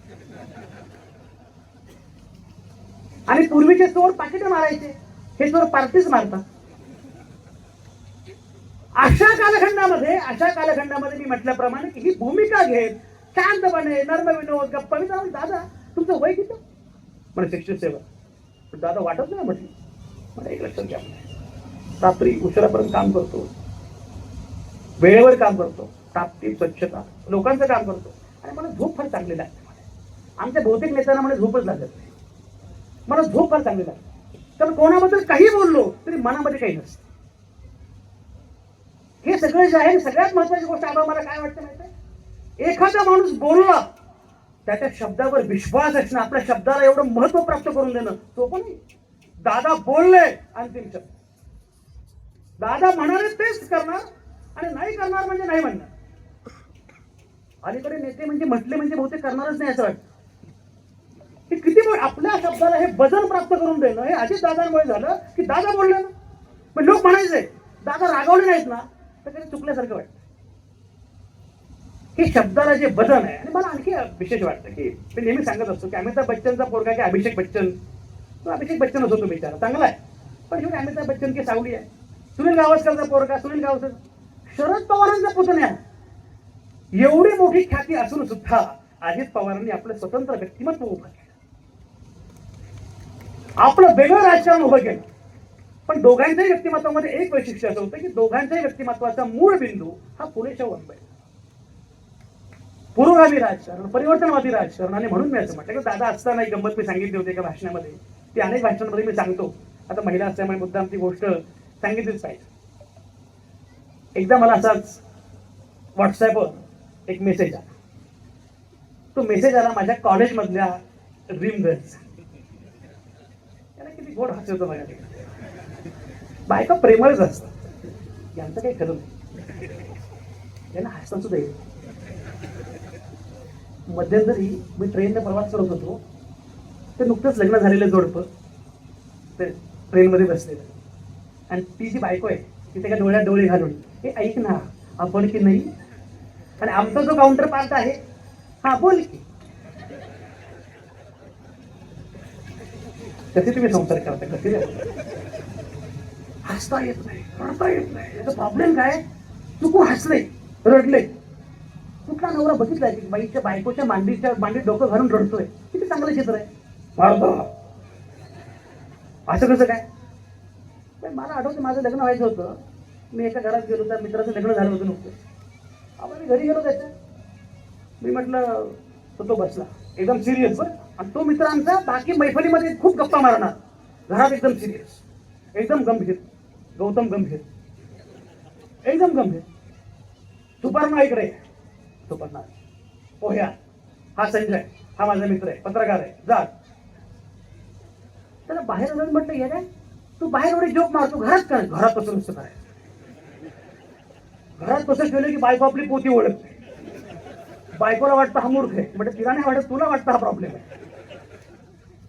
आणि पूर्वीचे चोर पाकिटे मारायचे, हे चोर पार्टीज मारतात. अशा कालखंडामध्ये मी म्हटल्याप्रमाणे की ही भूमिका घेत शांतपणे नर्म विनोद गप्पा मी दादा तुमचं वय किती म्हणजे 67. दादा वाटत नाही म्हटलं. मला एक लक्षात घ्या, रात्री उशिरापर्यंत काम करतो, वेळेवर काम करतो, टापटीप स्वच्छता लोकांचं काम करतो आणि मला झोप फार चांगली लागते. आमच्या बहुतेक नेत्यांना मला झोपच लागत नाही. मला झोप फार चांगली लागते. तर कोणाबद्दल काही बोललो तरी मनामध्ये काही नसतं. हे सगळं जे आहे सगळ्यात महत्वाची गोष्ट आम्हाला मला काय वाटतं माहिती आहे, एखादा माणूस बोलला त्याच्या शब्दावर विश्वास असणं, आपल्या शब्दाला एवढं महत्व प्राप्त करून देणं सोपं नाही. दादा बोलले अंतिम शब्द, दादा म्हणाले तेच करणार आणि नाही करणार म्हणजे नाही म्हणणार. अलीकडे नेते म्हणजे म्हटले म्हणजे बहुतेक करणारच नाही असं वाटतं. हे किती आपल्या शब्दाला हे वजन प्राप्त करून देणं हे अजित दादांमुळे झालं की दादा बोलले ना, पण लोक म्हणायचे दादा रागवले नाहीत ना तर काही चुकल्यासारखं वाटतं. हे शब्दाला जे वजन आहे. आणि मला आणखी विशेष वाटतं की मी नेहमी सांगत असतो की अमिताभ बच्चनचा पोरगा की अभिषेक बच्चन, तो अभिषेक बच्चनच होतो बिचारा, चांगला आहे पण शेवटी अमिताभ बच्चन की सावली आहे. सुनील गावस्करचा पोरगा सुनील गावस्कर, शरद पवारांचा पुतण्या, एवढी मोठी ख्याती असून सुद्धा अजित पवारांनी आपलं स्वतंत्र व्यक्तिमत्व उभं केलं, आपलं वेगळं राजकारण उभं केलं. पण दोघांच्याही व्यक्तिमत्वामध्ये एक वैशिष्ट्य असं होतं की दोघांच्याही व्यक्तिमत्वाचा मूळ बिंदू हा पुरेशा वंबय, पुरोगामी राजकारण, परिवर्तनवादी राजकारण. आणि म्हणून मी असं म्हटलं की दादा असताना एक गंमत मी सांगितली होती एका भाषणामध्ये, ती अनेक भाषणांमध्ये मी सांगतो. आता महिला असल्यामुळे मुद्दाम ती गोष्ट सांगितलीच पाहिजे. एकदा मला असाच व्हॉट्सअपवर एक मेसेज आला. तो मेसेज आला माझ्या कॉलेजमधल्या ड्रीम गर्ल्स. त्याला किती गोड हास्य होतं बघा. बायका प्रेमळच असतात, यांचं काही खरं नाही, यांना हसतं सुद्धा येईल. मध्यंतरी मी ट्रेनने प्रवास करत होतो, ते नुकतंच लग्न झालेलं जोडपं ते ट्रेनमध्ये बसलेलं आणि ती जी बायको आहे ती त्याच्या डोळ्यात डोळे घालून हे ऐक ना आपण की नाही, आणि आमचा जो काउंटर पार्ट आहे हा बोल की. कसे तुम्ही संसार करता, कसे हसता येत नाही, रडता येत नाही. याचा प्रॉब्लेम काय, चुकून हसले रडले. कुठला नवरा बघितलाय की बाईच्या बायकोच्या मांडीत डोकं घालून रडतोय, किती चांगलं चित्र आहे. असं कसं काय. मला आठवतं माझं लग्न व्हायचं होतं, मी एका घरात गेलो, त्या मित्राचं लग्न झालं होतं नुकतं. आपण मी घरी गेलो त्याच्या, मी म्हटलं तो बसला एकदम सिरियस बरं, आणि तो मित्र आमचा बाकी मैफलीमध्ये खूप गप्पा मारणार, घरात एकदम सिरियस, एकदम गंभीर, गौतम गंभीर, एकदम गंभीर. सुपर्णा इकडे, सुपर्णा पोह्या, हा संजय, हा माझा मित्र आहे, पत्रकार आहे, जा. त्याला बाहेर जाऊन म्हटलं ये काय तू बाहेर एवढे जोक मारतो, घरात काय, घरात बसून नुसतं काय, घरात बसून केलं की बायको आपली पोती ओळखते. बायकोला वाटतं हा मूर्ख आहे, म्हणजे तिला नाही वाटत, तुला वाटतं हा प्रॉब्लेम आहे.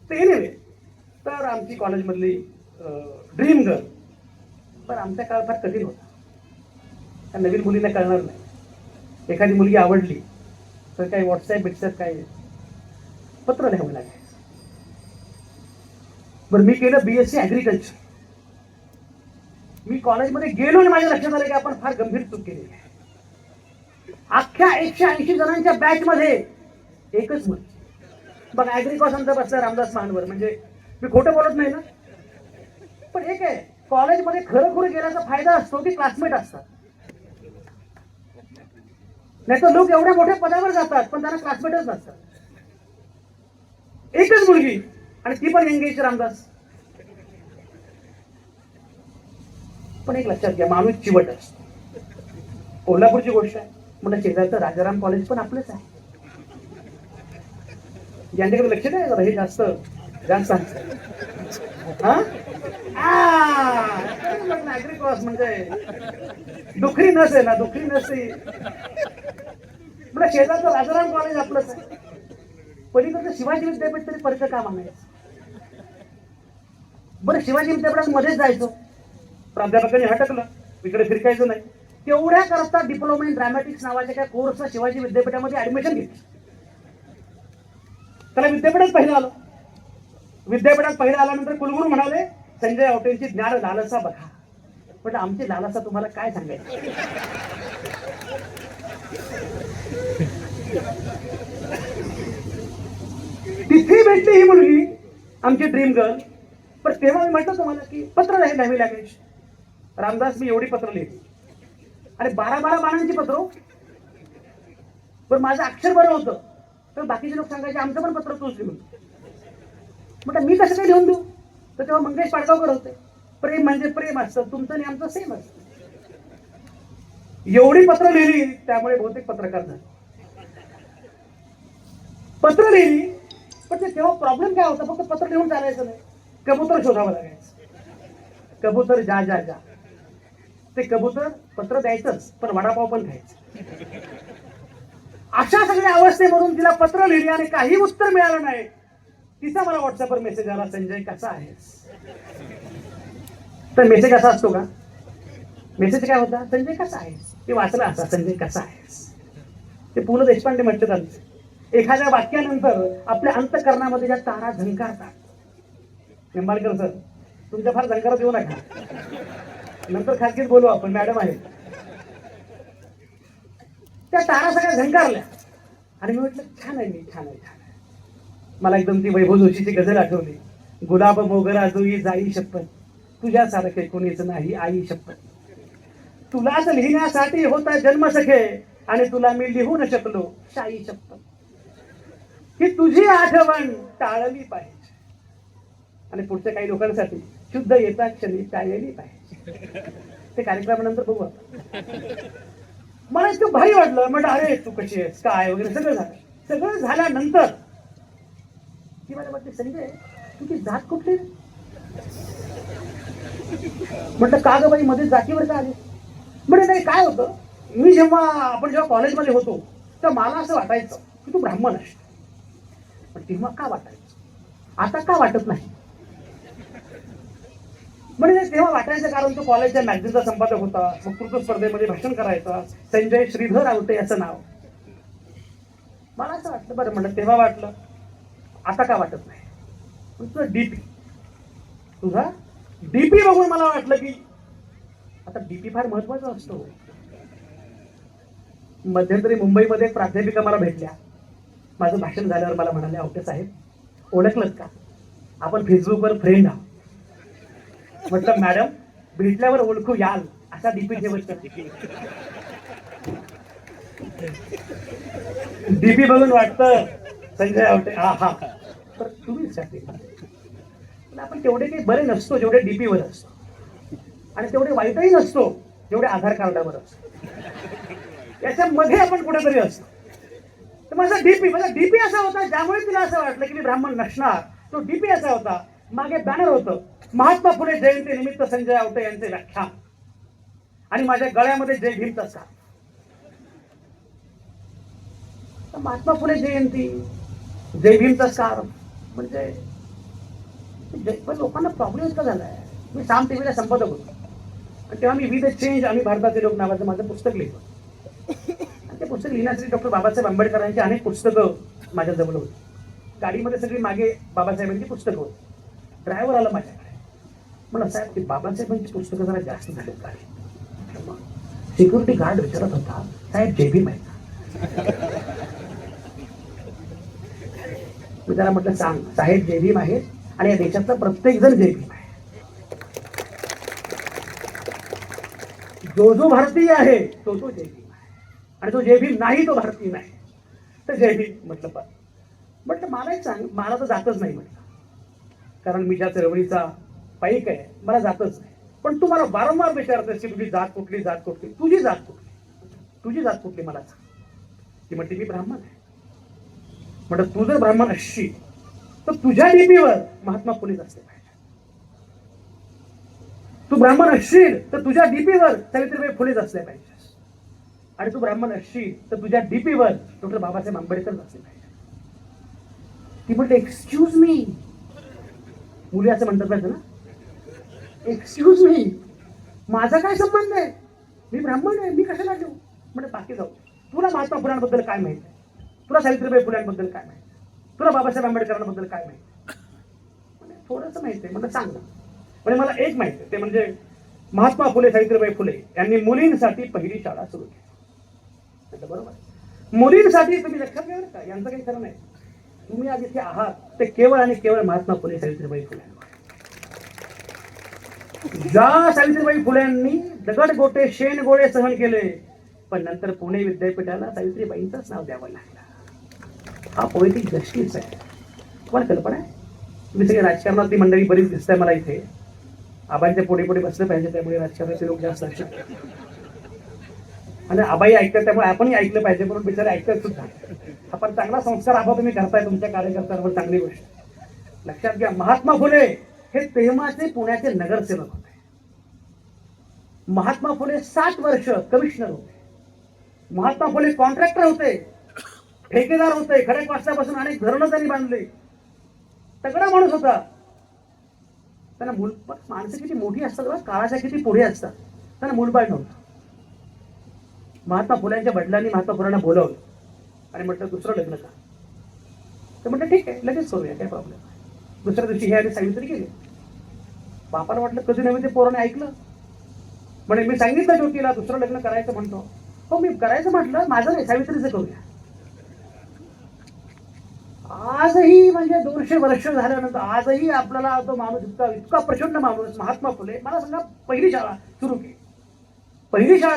तर एनिवे, तर आमची कॉलेजमधली ड्रीम गर्ल. पण आमच्या काळ फार कठीण होता, त्या नवीन मुलींना कळणार नाही. एखादी मुलगी आवडली तर काही व्हॉट्सअप काही पत्र लिहावं लागायचं. बरं मी केलं BSc ॲग्रिकल्चर. मी कॉलेजमध्ये गेलो आणि माझ्या लक्षात आलं की आपण फार गंभीर चूक केली. अख्ख्या 180 जणांच्या बॅच मध्ये एकच मुल. बघ ॲग्रिकॉसनचा बसला रामदास महानवर, म्हणजे मी खोटं बोलत नाही ना. पण एक आहे, कॉलेजमध्ये खरं गेल्याचा फायदा असतो की क्लासमेट असतात. नाही तर लोक एवढ्या मोठ्या पदावर जातात पण त्यांना क्लासमेटच नसतात. एकच मुलगी आणि ती पण एंगेज रामदास. पण एक लक्षात घ्या, माणूस चिवट असतो. कोल्हापूरची गोष्ट आहे, म्हणजे शेजारचं राजाराम कॉलेज पण आपलंच आहे. यांच्याकडे लक्ष नाही जरा, हे जास्त ऍग्रिकॉस म्हणजे दुखरी नस आहे ना, दुखरी नसते. म्हणजे शेजारचं राजाराम कॉलेज आपलंच आहे. पलीकडचं शिवाजी विद्यापीठ तरी परत का म्हणायचं. बरं शिवाजी विद्यापीठात मध्येच जायचो, प्राध्यापकांनी हटकलं, इकडे फिरकायचं नाही. तेवढ्या करता डिप्लोमा इन ड्रॅमॅटिक्स नावाच्या काय कोर्सला शिवाजी विद्यापीठामध्ये ऍडमिशन घेतलं. त्याला विद्यापीठात पहिलं आलो. विद्यापीठात पहिलं आल्यानंतर कुलगुरू म्हणाले संजय आवटेंची ज्ञान लालसा बघा. म्हटलं आमची लालसा तुम्हाला काय सांगायचं. तिथे भेटली ही मुलगी, आमची ड्रीम गर्ल. पण तेव्हा मी म्हटलं तुम्हाला की पत्र नाही लिहावी लागेल. रामदास मी एवढी पत्र लिहिली आणि 12-12 पानांची पत्र. पण माझं अक्षर बरं होतं तर बाकीचे लोक सांगायचे आमचं पण पत्र तूच लिहून. म्हटलं मी कसं काय लिहून देऊ. तर तेव्हा मंगेश पाडगावकर होते. प्रेम म्हणजे प्रेम असतं, तुमचं आणि आमचं सेम असतं. एवढी पत्र लिहिली त्यामुळे बहुतेक पत्रकार झाले. पत्र लिहिली पण ते तेव्हा प्रॉब्लेम काय होता, फक्त पत्र लिहून चालायचं नाही, कबूतर शोधावं लागायचं. कबूतर जा जा जा. ते कबूतर पत्र द्यायचंच पण वडापाव पण खायचं. अशा सगळ्या अवस्थेमधून तिला पत्र लिहिली आणि काही उत्तर मिळालं नाही. तिचा मला व्हॉट्सअपवर मेसेज आला, संजय कसा आहेस. तर मेसेज असा असतो का. मेसेज काय होता, संजय कसा आहेस. ते वाचलं असा, संजय कसा आहेस. ते पु ल देशपांडे म्हटलं त्यांचं, एखाद्या वाक्यानंतर आपल्या अंतःकरणामध्ये ज्या तारा झंकारतात. निंबाळकर सर तुमच्या फार झंकारत येऊ नका, नंतर खाजगीत बोलू आपण, मॅडम आहे. त्या तारा सगळ्या झंकारल्या आणि मी म्हटलं छान आहे, मी छान आहे, छान आहे. मला एकदम ती वैभव जोशीची गझल आठवली. गुलाब मोगरा जोई जाई शपथ, तुझ्यासारखे कोणीच नाही आई शपथ. तुलाच लिहिण्यासाठी होता जन्म सखे आणि तुला मी लिहू न शकलो शाई शपथ. की तुझी आठवण टाळली पाहिजे आणि पुढच्या काही लोकांसाठी शुद्ध येता क्षणी टाळली पाहिजे. ते कार्यक्रमानंतर बघू. मला इतकं भारी वाटलं. म्हटलं अरे तू कशी आहेस काय वगैरे सगळं झालं. सगळं झाल्यानंतर ती मला वाटते संजय तुझी जात कुठली. म्हटलं का ग बाई मध्ये जातीवर का आली. म्हणजे नाही काय होतं, मी आपण जेव्हा कॉलेजमध्ये होतो तर मला असं वाटायचं की तू ब्राह्मण आहेस. पण तेव्हा का वाटायचं, आता का वाटत नाही. म्हणजे तेव्हा वाटायचं कारण तो कॉलेजच्या मॅगझिनचा संपादक होता, वक्तृत्व स्पर्धेमध्ये भाषण करायचा, संजय श्रीधर आवटे असं नाव. मला असं वाटलं, बरं म्हणलं तेव्हा वाटलं, आता का वाटत नाही. पण तुझा डीपी बघून मला वाटलं की आता डीपी फार महत्वाचा असतो. मध्यंतरी मुंबईमध्ये प्राध्यापिका मला भेटल्या. माझं भाषण झाल्यावर मला म्हणाले आवटे साहेब ओळखलंत का, आपण फेसबुकवर फ्रेंड आहोत. म्हटलं मॅडम भेटल्यावर ओळखू याल असा डीपी ठेवत. डीपी बघून वाटतं संजय आवटे हा हा तर तुम्हीच आपण तेवढे काही बरे नसतो जेवढे डीपीवर असतो आणि तेवढे वाईटही नसतो जेवढे आधार कार्डावर असतो. याच्यामध्ये आपण कुठेतरी असतो. तर माझा डीपी असा होता ज्यामुळे तिला असं वाटलं की मी ब्राह्मण नसणार. तो डीपी असा होता, मागे बॅनर होतं महात्मा फुले जयंती निमित्त संजय आवटे यांचे व्याख्यान आणि माझ्या गळ्यामध्ये जय भीमचा स्कार्फ. महात्मा फुले जयंती जय भीमचा स्कार्फ म्हणजे पण लोकांना प्रॉब्लेम इतका झालाय. मी साम टीव्हीला संपादक होतो आणि तेव्हा मी वी द चेंज आम्ही भारताचे लोक नावाचं माझं पुस्तक लिहिलं. आणि ते पुस्तक लिहिण्यासाठी डॉक्टर बाबासाहेब आंबेडकरांची अनेक पुस्तकं माझ्याजवळ होती. गाडीमध्ये सगळी मागे बाबासाहेबांची पुस्तकं होती. ड्रायव्हर आला माझ्याकडे, म्हणलं साहेब की बाबासाहेबांची पुस्तकं जरा जास्त झाली गाडी. सिक्युरिटी गार्ड विचारत होता साहेब जय भीम आहे का. मी त्याला म्हटलं सांग साहेब जय भीम आहे आणि या देशातला प्रत्येक जण जय भीम आहे. जो भारतीय आहे तो जय भीम आहे आणि जो जय भीम नाही तो भारतीय नाही. तर जय भीम म्हटलं मला एक सांग, मला तर जातच नाही म्हटलं, कारण मी ज्या चळवळीचा पाईक आहे मला जातच नाही. पण तू मला वारंवार विचारतेस की तुझी जात कुठली, जात कुठली, तुझी जात कुठली मला सांग. ती म्हणते मी ब्राह्मण आहे. म्हटलं तू जर ब्राह्मण असशील तर तुझ्या डीपीवर महात्मा फुलेच असले पाहिजे. तू ब्राह्मण असशील तर तुझ्या डीपीवर सावित्रीबाई फुलेच असले पाहिजे. आणि तू ब्राह्मण असशील तर तुझ्या डीपीवर डॉक्टर बाबासाहेब आंबेडकर असले पाहिजे. ती म्हटलं एक्सक्यूज मी, मुली असं म्हणतात पाहिजे ना, एक्सक्यूज मी माझा काय संबंध आहे, मी ब्राह्मण आहे, मी कशाला घेऊ. म्हणजे बाकी जाऊ, तुला महात्मा फुल्यांबद्दल काय माहिती, तुला सावित्रीबाई फुल्यांबद्दल काय माहिती, तुला बाबासाहेब आंबेडकरांबद्दल काय माहिती. म्हणजे थोडंसं माहिती आहे. म्हणजे सांग ना. म्हणजे मला एक माहिती आहे ते म्हणजे महात्मा फुले सावित्रीबाई फुले यांनी मुलींसाठी पहिली शाळा सुरू केली. बरोबर, मुलींसाठी. तुम्ही लक्षात घ्या का, यांचं काही खरं नाही. तुम्ही आज इथे आहात ते केवळ आणि केवळ महात्मा फुले सावित्रीबाई फुले. ज्या सावित्रीबाई फुल्यांनी दगडगोटे शेणगोळे सहन केले, पण नंतर पुणे विद्यापीठाला सावित्रीबाईंचंच नाव द्यावं लागलं. हा पोएटिक जस्टिस आहे. तुम्हाला कल्पना आहे? तुम्ही सगळे राजकारणातली मंडळी बरीच दिसताय मला इथे. आबांच्या पुढे पुढे बसलं पाहिजे, त्यामुळे राजकारणाचे लोक जास्त असतात. आणि आबाई ऐकतात त्यामुळे आपणही ऐकलं पाहिजे, म्हणून बिचारे ऐकतात सुद्धा. आपण चांगला संस्कार आबा तुम्ही करताय तुमच्या कार्यकर्त्यांवर, चांगली गोष्ट. लक्षात घ्या, महात्मा फुले हे तेव्हाचे पुण्याचे नगरसेवक होते. महात्मा फुले 60 वर्ष कमिशनर होते. महात्मा फुले कॉन्ट्रॅक्टर होते, ठेकेदार होते. खडकवासल्यापासून अनेक धरणं त्यांनी बांधली. तगडा माणूस होता. त्यांना माणसं किती मोठी असतात, काळाच्या किती पुढे असतात. त्यांना मूलबाळ नव्हतं. महात्मा फुल्यांच्या वडिलांनी महात्मा फुल्यांना बोलावलं आणि म्हटलं दुसरं लग्न का. तर म्हटलं ठीक आहे, लगेच करूया, काय प्रॉब्लेम. दुसऱ्या दिवशी हे आणि सावित्री गेले. बापाला वाटलं कधी नव्हे ते पोराने ऐकलं. म्हणे मी सांगितलं ज्योतीला दुसरं लग्न करायचं म्हणतो. हो मी करायचं म्हटलं, माझं नाही, सावित्रीचं करूया. आजही म्हणजे 200 वर्ष झाल्यानंतर आजही आपल्याला तो माणूस इतका प्रचंड माणूस महात्मा फुले. मला सांगा, पहिली शाळा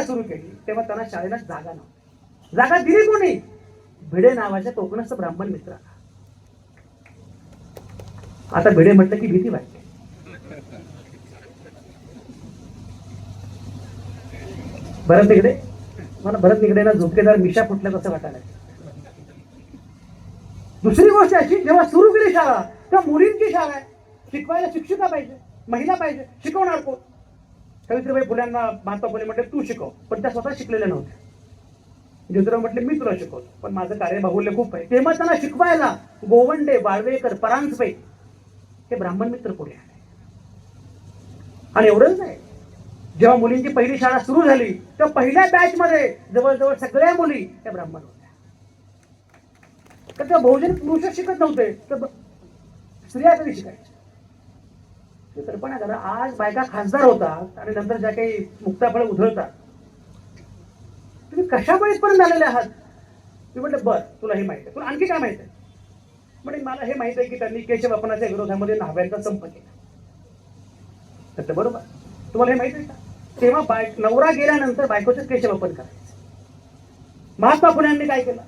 सुरू केली तेव्हा त्यांना शाळेला जागा नव्हती. जागा दिली कोणी? भिडे नावाच्या कोकणस्थ ब्राह्मण मित्राला. आता भिडे म्हटलं की भीती वाटते. भरत निगडे, मला भरत निगडेला झोपकेदार मिशा फुटल्यात असं वाटायला. दुसरी गोष्ट अशी, जेव्हा सुरू केली शाळा तेव्हा मुलींची शाळा आहे. शिकवायला शिक्षिका पाहिजे, महिला पाहिजे. शिकवणार कोण? सावित्रीबाई फुल्यांना महात्मा फुले म्हटले तू शिकव, पण त्या स्वतः शिकलेल्या नव्हत्या. ज्योतिराव म्हटले मी तुला शिकवतो, पण माझं कार्यबाहुल्य खूप आहे. तेव्हा त्यांना शिकवायला गोवंडे, वाळवेकर, परांजपे हे ब्राह्मण मित्र पुढे आले. आणि एवढंच नाही, जेव्हा मुलींची पहिली शाळा सुरू झाली तेव्हा पहिल्या बॅच मध्ये जवळजवळ सगळ्या मुली त्या ब्राह्मण होत्या. तर बहुजन पुरुष शिकत नव्हते, तर स्त्रिया कधी शिकायच्या. कल्पना करा, आज बायका खासदार होतात आणि नंतर ज्या काही मुक्ताफळ उधळतात. तुम्ही कशामुळे इथपर्यंत आलेले आहात? मी म्हटलं बरं, तुला हे माहिती आहे, तुला आणखी काय माहिती आहे? म्हणजे मला हे माहिती आहे की त्यांनी केशवपनाच्या विरोधामध्ये न्हाव्यांचा संप केला. तर बरोबर, तुम्हाला हे माहिती आहे का? तेव्हा नवरा गेल्यानंतर बायकोचं केशवपन करायचं. महात्मा फुल्यांनी काय केलं?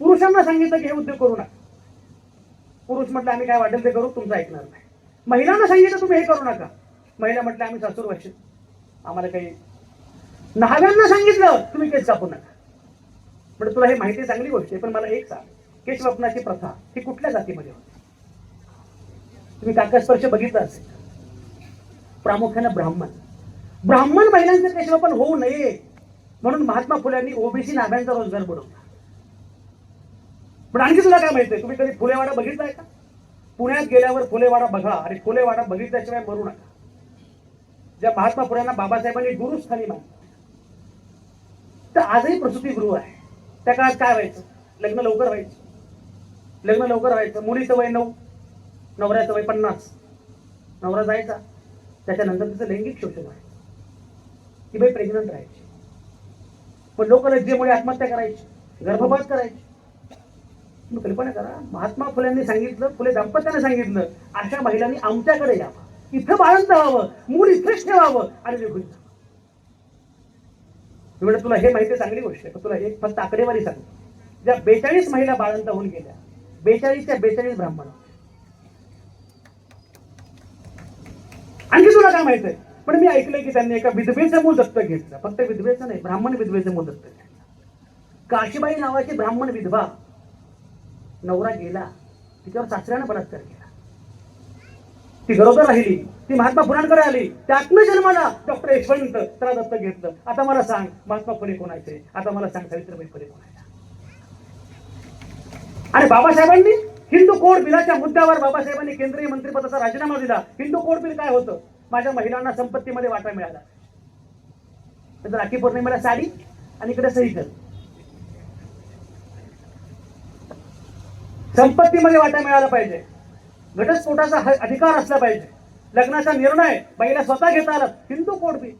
पुरुषांना सांगितलं की हे उद्योग करू नका. पुरुष म्हटलं आम्ही काय वाटेल ते करू, तुमचं ऐकणार नाही. महिलांना सांगितलं तुम्ही हे करू नका. महिला म्हटलं आम्ही सासूरवाशी, आम्हाला काही. न्हाव्यांना सांगितलं तुम्ही केस कापू नका. म्हणजे तुला हे माहिती चांगली गोष्ट आहे, पण मला एक सांग, केशवपनाची प्रथा ही कुठल्या जातीमध्ये होती? तुम्ही काकस्पर्श बघितला असेल. प्रामुख्यानं ब्राह्मण महिलांचं केशवपन होऊ नये म्हणून महात्मा फुल्यांनी ओबीसी न्हाव्यांचा रोजगार बुडवला. पण आणखी तुला काय माहितीये? तुम्ही कधी फुलेवाडा बघितलाय का? पुण्यात गेल्यावर फुलेवाडा बघा, आणि फुलेवाडा बघितल्याशिवाय मरू नका. ज्या महात्मा फुल्यांना बाबासाहेबांनी गुरुस्थानी मानलं, तर आजही प्रसूतीगृह आहे. त्या काळात काय व्हायचं? लग्न लवकर व्हायचं. मुलीचं वय 9, नवऱ्याचं वय 50. नवरा जायचा, त्याच्यानंतर तिचं लैंगिक शोषण व्हायचं. ती बाई प्रेग्नंट राहायची, पण लोक लज्जेमुळे आत्महत्या करायची, गर्भपात करायची. तुम्ही कल्पना करा, महात्मा फुल्यांनी सांगितलं, फुले दाम्पत्याने सांगितलं, अशा महिलांनी आमच्याकडे यावं, इथं बाळंत व्हावं, मूल इथेच ठेवावं आणि निघून जावं. म्हणजे तुला हे माहिती चांगली गोष्ट आहे, पण तुला एक फक्त आकडेवारी सांगतो. ज्या 42 महिला बाळंत होऊन गेल्या, 42च्या 42 ब्राह्मण. आणखी तुला काय माहित आहे? पण मी ऐकलंय की त्यांनी एका विधवेचं मूल दत्तक घेतलं. फक्त विधवेचं नाही, ब्राह्मण विधवेचं मूल दत्तक घेतलं. काशीबाई नावाची ब्राह्मण विधवा, नवरा गेला, तिच्यावर सासऱ्यानं बलात्कार केला. ती गरोदर राहिली, ती महात्मा फुलांकडे आली, त्यातनं जन्माला डॉक्टर यशवंत त्याला दत्तक घेतलं. आता मला सांग महात्मा फुले कोणाचे? आता मला सांग सावित्रीबाई फुले कोणाच्या? आणि बाबासाहेबांनी हिंदू कोड बिलाच्या मुद्द्यावर बाबासाहेबांनी केंद्रीय मंत्रिपदाचा राजीनामा दिला. हिंदू कोड बिल काय होतं? माझ्या महिलांना संपत्तीमध्ये वाटा मिळाला. तर राखी पौर्णिमेला साडी आणि इकडे सही कर. संपत्तीमध्ये वाटा मिळाला पाहिजे, घटस्फोटाचा अधिकार असला पाहिजे. लग्नाचा निर्णय बाईला स्वतः घेता आला. Hindu code bill,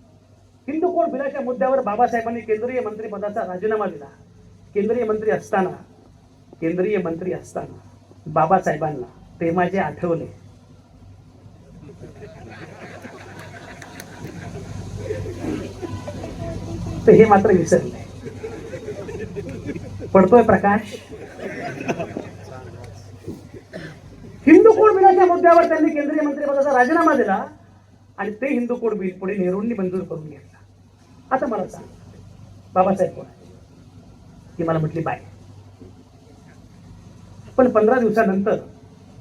Hindu code बिलाच्या मुद्द्यावर बाबासाहेबांनी केंद्रीय मंत्रिपदाचा राजीनामा दिला. केंद्रीय मंत्री असताना बाबासाहेबांना तेव्हा जे आठवले तर हे मात्र विसरले. पडतोय प्रकाश. हिंदू कोड बिलाच्या मुद्द्यावर त्यांनी केंद्रीय मंत्रिपदाचा राजीनामा दिला आणि ते हिंदू कोड बिल पुढे नेहरूंनी मंजूर करून घेतला. आता मला सांग, बाबासाहेब कोण? ती मला म्हटली बाय. पण 15 दिवसानंतर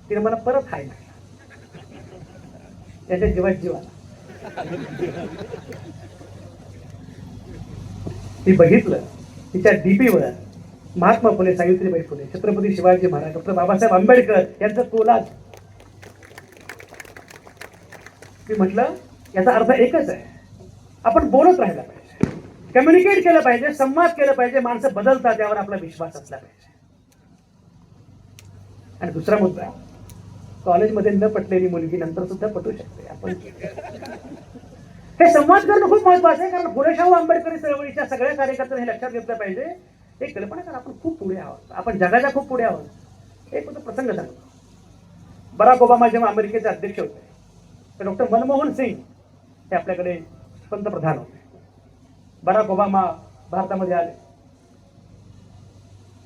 तिने मला परत हाय म्हटलं. त्याच्या जीवात जीव आला. ती बघितलं, तिच्या डीपीवर महात्मा फुले, सावित्रीबाई फुले, छत्रपती शिवाजी महाराज, डॉक्टर बाबासाहेब आंबेडकर यांचं कोलाज. मी म्हटलं याचा अर्थ एकच आहे, आपण बोलत राहिला पाहिजे, कम्युनिकेट केलं पाहिजे, संवाद केलं पाहिजे. माणसं बदलतात त्यावर आपला विश्वास असला पाहिजे. आणि दुसरा मुद्दा, कॉलेजमध्ये न पटलेली मुलगी नंतर सुद्धा पटू शकते. आपण हे संवाद करणं खूप महत्वाचं आहे. कारण फुले शाहू आंबेडकरी चळवळीच्या सगळ्या कार्यकर्त्यांनी हे लक्षात घेतलं पाहिजे. एक कल्पना करा, आपण खूप पुढे आहोत, आपण जगाच्या खूप पुढे आहोत. एक होतं प्रसंग सांगतो. बराक ओबामा जेव्हा अमेरिकेचे अध्यक्ष होते, तर डॉक्टर मनमोहन सिंग हे आपल्याकडे पंतप्रधान होते. बराक ओबामा भारतामध्ये आले,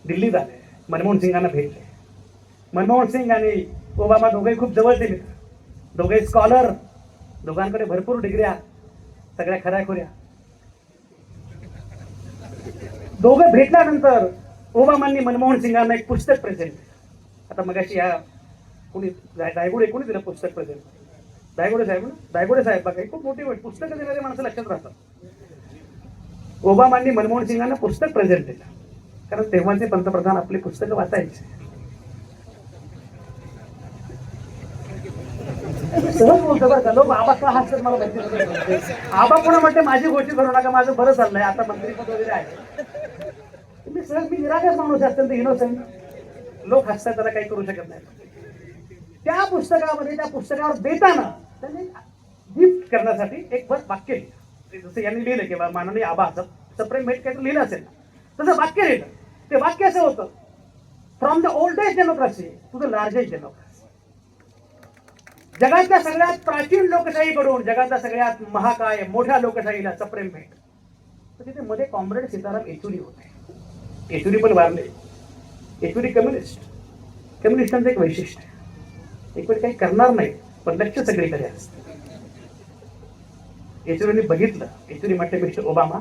दिल्लीत आले, मनमोहन सिंगांना भेटले. मनमोहन सिंग आणि ओबामा दोघेही खूप जवळचे मित्र, दोघे स्कॉलर, दोघांकडे भरपूर डिग्र्या, सगळ्या खऱ्याखुऱ्या. दोघं भेटल्यानंतर ओबामांनी मनमोहन सिंगांना एक पुस्तक प्रेझेंट केलं. आता मगाशी या कोणी दायगुडे कोणी दिलं पुस्तक प्रेझेंट? दायगुडे साहेब ना, दायगुडे साहेब बघा, खूप मोठी पुस्तकं देणारे माणसं लक्षात राहतात. ओबामांनी मनमोहन सिंगांना पुस्तक प्रेझेंट दिलं, कारण तेव्हाचे पंतप्रधान आपली पुस्तकं वाचायचे. सहज बोलतो बरं का, लोक आबा का हसतात मला माहिती. आबा कोणा म्हणते माझी गोष्टी करू नका, माझं बरं चाललंय, आता मंत्रीपद वगैरे आहे. मी निरागस माणूस असेल तर इनोसेंट, लोक हसतात, त्याला काही करू शकत नाही. त्या पुस्तकावर देताना त्यांनी गिफ्ट करण्यासाठी एक वाक्य लिहिलं. जसं यांनी लिहिलं की माननीय आबा सप्रेम मेट काहीतरी लिहिलं असेल ना, तसं वाक्य लिहिलं. ते वाक्य असं होतं, from the oldest democracy to the largest democracy. जगातल्या सगळ्यात प्राचीन लोकशाहीकडून जगातल्या सगळ्यात महाकाय मोठ्या लोकशाहीला सप्रेम भेट. तर तिथे मध्ये कॉम्रेड सीताराम येचुरी होते. येचुरी पण वारले. येचुरी कम्युनिस्टांचं एक वैशिष्ट्य, एक वेळ काही करणार नाही पण लक्ष सगळीकडे असतं. येचुरीने बघितलं. येचुरी म्हटले, mister Obama,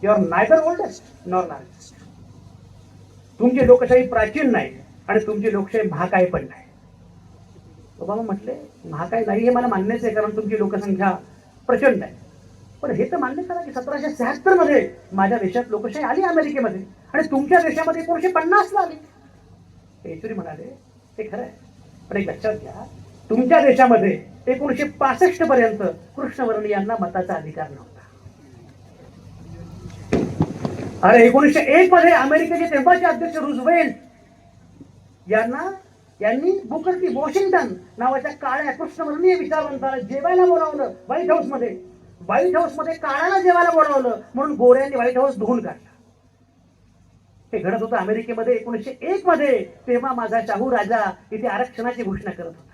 you are neither oldest nor largest. तुमची लोकशाही प्राचीन नाही आणि तुमची लोकशाही महाकाय पण नाही. ओबामा म्हटले, महाकाय नाही हे मला मान्यच आहे, कारण तुमची लोकसंख्या प्रचंड आहे. पण हे तर मान्य करा की 1776 मध्ये माझ्या देशात लोकशाही आली अमेरिकेमध्ये, आणि तुमच्या देशामध्ये 1950 ला आली. येचुरी म्हणाले, ते खरं आहे, पण एक लक्षात घ्या, तुमच्या देशामध्ये 1965 पर्यंत कृष्णवर्णीयांना मताचा अधिकार नव्हता. अरे 1901 मध्ये अमेरिकेचे तेव्हाचे अध्यक्ष रूझवेल्ट यांनी बुकर टी वॉशिंग्टन नावाच्या काळ्या कृष्णवर्णीय विचारवंताला जेवायला बोलावलं व्हाईट हाऊसमध्ये काळ्याला जेवायला बोलावलं म्हणून गोऱ्यांनी व्हाईट हाऊस धुवून काढलं. हे घडत होतं अमेरिकेमध्ये 1901 मध्ये. तेव्हा माझा शाहू राजा इथे आरक्षणाची घोषणा करत होता.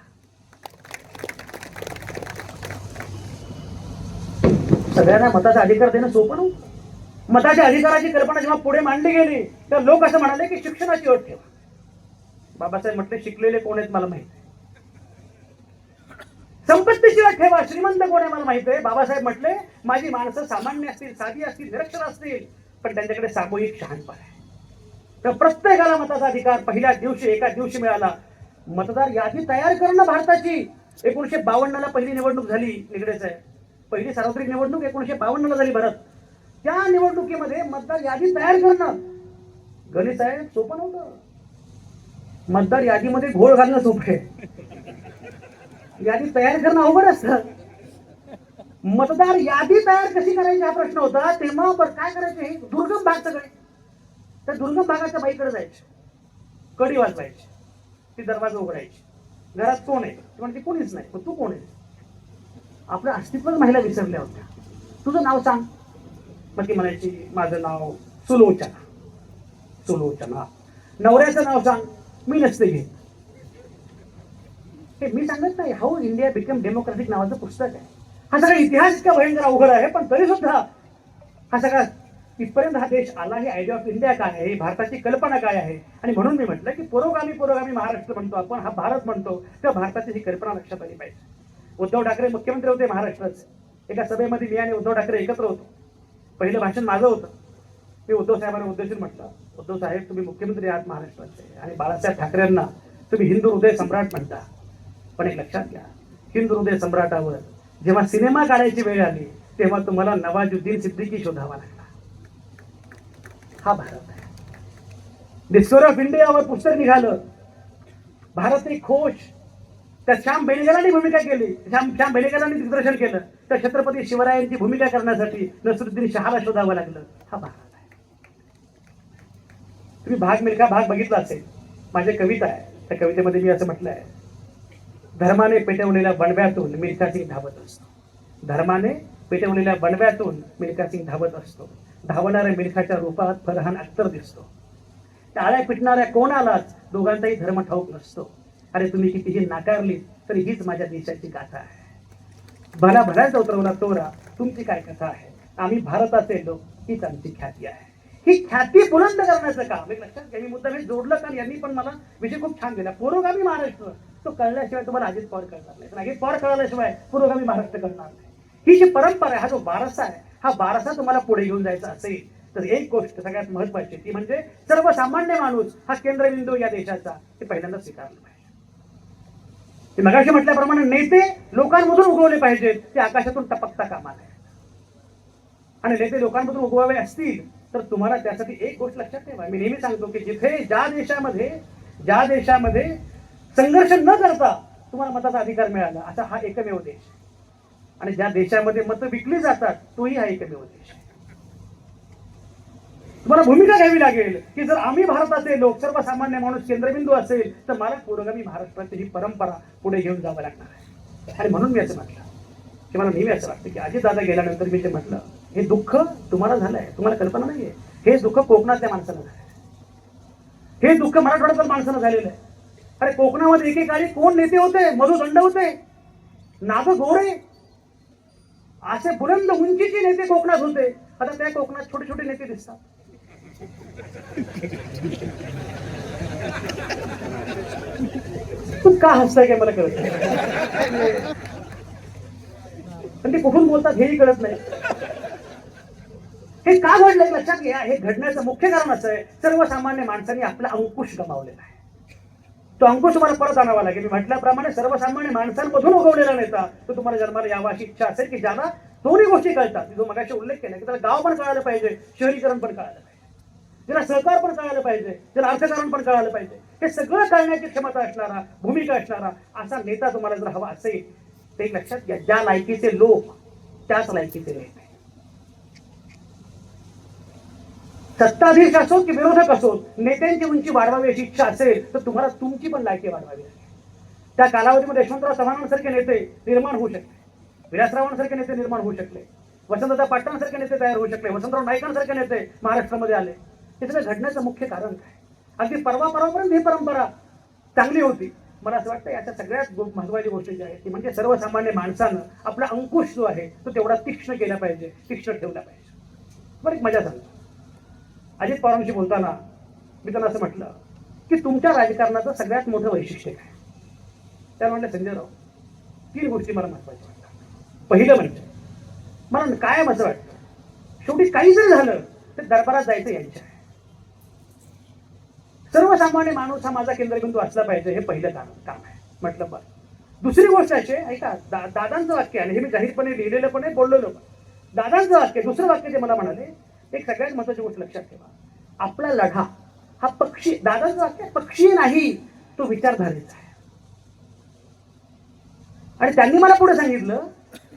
सगळ्यांना मताचा अधिकार देणं सोपं नव्हतं. मताच्या अधिकाराची कल्पना जेव्हा पुढे मांडली गेली तर लोक असं म्हणाले की शिक्षणाची अट ठेवा. बाबासाहेब म्हटले, शिकलेले कोण आहेत मला माहित आहे, संपत्तीची अट ठेवा, श्रीमंत कोण आहे मला माहित आहे. बाबासाहेब म्हटले, माझी माणसं सामान्य असतील, साधी असतील, निरक्षर असतील, पण त्यांच्याकडे सामूहिक शहाणपण आहे. तर प्रत्येकाला मताचा अधिकार पहिल्या दिवशी एका दिवशी मिळाला. मतदार यादी तयार करणं भारताची 1952 ला पहिली निवडणूक झाली. निगडेच आहे, पहिली सार्वत्रिक निवडणूक 1952 ला झाली भारत. त्या निवडणुकीमध्ये मतदार यादी तयार करणं गणित आहे, सोपं नव्हतं. मतदार यादीमध्ये घोळ घालणं सोपं आहे, यादी तयार करणं अवघड असतं. मतदार यादी तयार कशी करायची हा प्रश्न होता. तेव्हा काय करायचे, हे दुर्गम भाग सगळे, त्या दुर्गम भागाच्या बाईकडे जायचे, कडी वाजवायची, ती दरवाजा उघडायची, घरात कोण आहे, ती म्हणते कोणीच नाही, पण तू कोण आहे. आपलं अस्तित्वच महिला विसरल्या होत्या. तुझं नाव सांग. मग ती म्हणायची माझं नाव सुलोचना. सुलोचना. नवऱ्याचं नाव सांग. मी नसते घेत. हे मी सांगत नाही, हाऊ इंडिया बिकम डेमोक्रेटिक नावाचं पुस्तक आहे. हा सगळा इतिहास इतका भयंकर अवघड आहे, पण तरी सुद्धा हा सगळा इथपर्यंत हा देश आला. ही आयडिया ऑफ इंडिया काय आहे, भारताची कल्पना काय आहे. आणि म्हणून मी म्हटलं की पुरोगामी महाराष्ट्र म्हणतो आपण, हा भारत म्हणतो, त्या भारताची ही कल्पना लक्षात आली पाहिजे. उद्धव ठाकरे मुख्यमंत्री होते महाराष्ट्राचे. एका सभेमध्ये मी आणि उद्धव ठाकरे एकत्र होतो. पहिलं भाषण माझं होतं. मी उद्धव साहेबांना उद्देशून म्हटलं, उद्धव साहेब तुम्ही मुख्यमंत्री आहात महाराष्ट्राचे आणि बाळासाहेब ठाकरेंना तुम्ही हिंदू हृदय सम्राट म्हणता, पण एक लक्षात घ्या, हिंदू हृदय सम्राटावर जेव्हा सिनेमा काढायची वेळ आली तेव्हा तुम्हाला नवाजुद्दीन सिद्दीकी शोधावा लागला. हा भारत आहे. डिस्कव्हरी ऑफ इंडियावर पुस्तक निघालं, भारत एक खोज. त्यात श्याम बेनेगलांनी भूमिका केली. श्याम बेनेगलांनी दिग्दर्शन केलं. तर छत्रपती शिवरायांची भूमिका करण्यासाठी नसरुद्दीन शहाला शोधावं लागलं. हा भारत आहे. तुम्ही भाग मिल्खा भाग बघितला असेल. माझी कविता आहे, त्या कवितेमध्ये मी असं म्हटलं आहे, धर्माने पेटवलेल्या बनव्यातून मिल्खा सिंग धावत असतो. धर्माने पेटवलेल्या बनव्यातून मिल्खा सिंग धावत असतो. धावणाऱ्या मिल्खाच्या रूपात फरहान अख्तर दिसतो. टाळ्या पिटणाऱ्या कोणालाच दोघांचाही धर्म ठाऊक नसतो. अरे तुम्ही कितीही नाकारली तरी हीच माझ्या देशाची गाथा आहे. भला भल्याचा उतरवला तोरा, तुमची काय कथा आहे. आम्ही भारताचे लोक, हीच आमची ख्याती आहे. ही ख्याती बुलंद करण्याचं काम एक लक्षात घ्या. मी मुद्दा हे जोडलं कारण यांनी पण मला विषय खूप छान दिला. पुरोगामी महाराष्ट्र तो कळल्याशिवाय तुम्हाला अजित पवार कळणार नाही. अजित पवार कळल्याशिवाय पुरोगामी महाराष्ट्र करणार नाही. ही जी परंपरा आहे, हा जो वारसा आहे, हा वारसा तुम्हाला पुढे घेऊन जायचा असेल तर एक गोष्ट सगळ्यात महत्वाची ती म्हणजे सर्वसामान्य माणूस हा केंद्रबिंदू या देशाचा हे पहिल्यांदा स्वीकारलं पाहिजे. मगाशी म्हटल्याप्रमाणे नेते लोकांमधून उगवले पाहिजेत, ते आकाशातून टपकता कामा नये. आणि नेते लोकांमधून उगवावे असतील तर तुम्हाला त्यासाठी एक गोष्ट लक्षात ठेवा. मी नेहमी सांगतो की जिथे ज्या देशामध्ये संघर्ष न करता तुम्हाला मताचा अधिकार मिळाला असा हा एकमेव देश, आणि ज्या देशामध्ये मतं विकली जातात तोही हा एकमेव देश. तुम्हाला भूमिका घ्यावी लागेल की जर आम्ही भारताचे लोक सर्वसामान्य माणूस केंद्रबिंदू असेल तर मला पुरोगामी महाराष्ट्राची ही परंपरा पुढे घेऊन जावं लागणार आहे. आणि म्हणून मी असं म्हटलं की मला नेहमी असं वाटतं की अजितदादा गेल्यानंतर मी ते म्हटलं, हे दुःख तुम्हाला झालंय, तुम्हाला कल्पना नाहीये. हे दुःख कोकणातल्या माणसाला झालंय. हे दुःख मराठवाड्यातल्या माणसाला झालेलं आहे. अरे कोकणामध्ये एकेकाळी कोण नेते होते? मधुदंड होते, नाग गोरे, असे बुलंद उंचीचे नेते कोकणात होते. आता त्या कोकणात छोटे छोटे नेते दिसतात. तू का हसताय काय मला कळत नाही. पण ते कुठून बोलतात हेही कळत नाही. हे का घडलंय लक्षात घ्या. हे घडण्याचं मुख्य कारण असं आहे, सर्वसामान्य माणसांनी आपला अंकुश गमावलेला आहे. तो अंकुश तुम्हाला परत आणावा लागेल. मी म्हटल्याप्रमाणे सर्वसामान्य माणसांमधून उगवलेला नेता तो तुम्हाला जन्माला यावा अशी इच्छा असेल की ज्याला दोन्ही गोष्टी कळतात. जो मगाशी उल्लेख केला की त्याला गाव पण कळालं पाहिजे, शहरीकरण पण कळालं पाहिजे, त्याला सहकार पण कळालं पाहिजे, त्याला अर्थकारण पण कळालं पाहिजे. हे सगळं कळण्याची क्षमता असणारा, भूमिका असणारा असा नेता तुम्हाला जर हवा असेल तर एक लक्षात घ्या, ज्या लायकीचे लोक त्याच लायकीचे नेते. सत्ताधीश असो की विरोधक असो, नेत्यांची उंची वाढवावी अशी इच्छा असेल तर तुम्हाला तुमची पण लायकी वाढवावी लागेल. त्या कालावधीमध्ये यशवंतराव चव्हाणांसारखे नेते निर्माण होऊ शकले, विलासरावांसारखे नेते निर्माण होऊ शकले, वसंतदादा पाटलांसारखे नेते तयार होऊ शकले, वसंतराव नाईकांसारखे नेते महाराष्ट्रामध्ये आले. हे सगळं घडण्याचं मुख्य कारण काय? अगदी परवापर्यंत ही परंपरा चांगली होती. मला असं वाटतं याच्या सगळ्यात महत्वाची गोष्ट जी आहे ती म्हणजे सर्वसामान्य माणसानं आपला अंकुश जो आहे तो तेवढा तीक्ष्ण केला पाहिजे, तीक्ष्ण ठेवला पाहिजे. बरं एक मजा सांगतो. अजित पवारांशी बोलताना मी त्यांना असं म्हटलं की तुमच्या राजकारणाचं सगळ्यात मोठं वैशिष्ट्य काय? त्या म्हटलं संजयराव 3 गोष्टी मला महत्वाच्या वाटतात. पहिलं म्हणजे मला कायम असं वाटतं शेवटी काही जरी झालं तर दरबारात जायचं यांच्या आहे. सर्वसामान्य माणूस हा माझा केंद्रबिंदू असला पाहिजे, हे पहिलं काम आहे. म्हटलं बरं. दुसरी गोष्ट अशी ऐका, दादांचं वाक्य आहे, हे मी जाहीरपणे लिहिलेलं पण आहे, बोललेलो पण. दादांचं वाक्य, दुसरं वाक्य ते मला म्हणाले, एक सगळ्यात महत्वाची गोष्ट लक्षात ठेवा, आपला लढा हा पक्षी, दादांचं वाक्य पक्षी नाही, तो विचारधारेचा आहे. आणि त्यांनी मला पुढे सांगितलं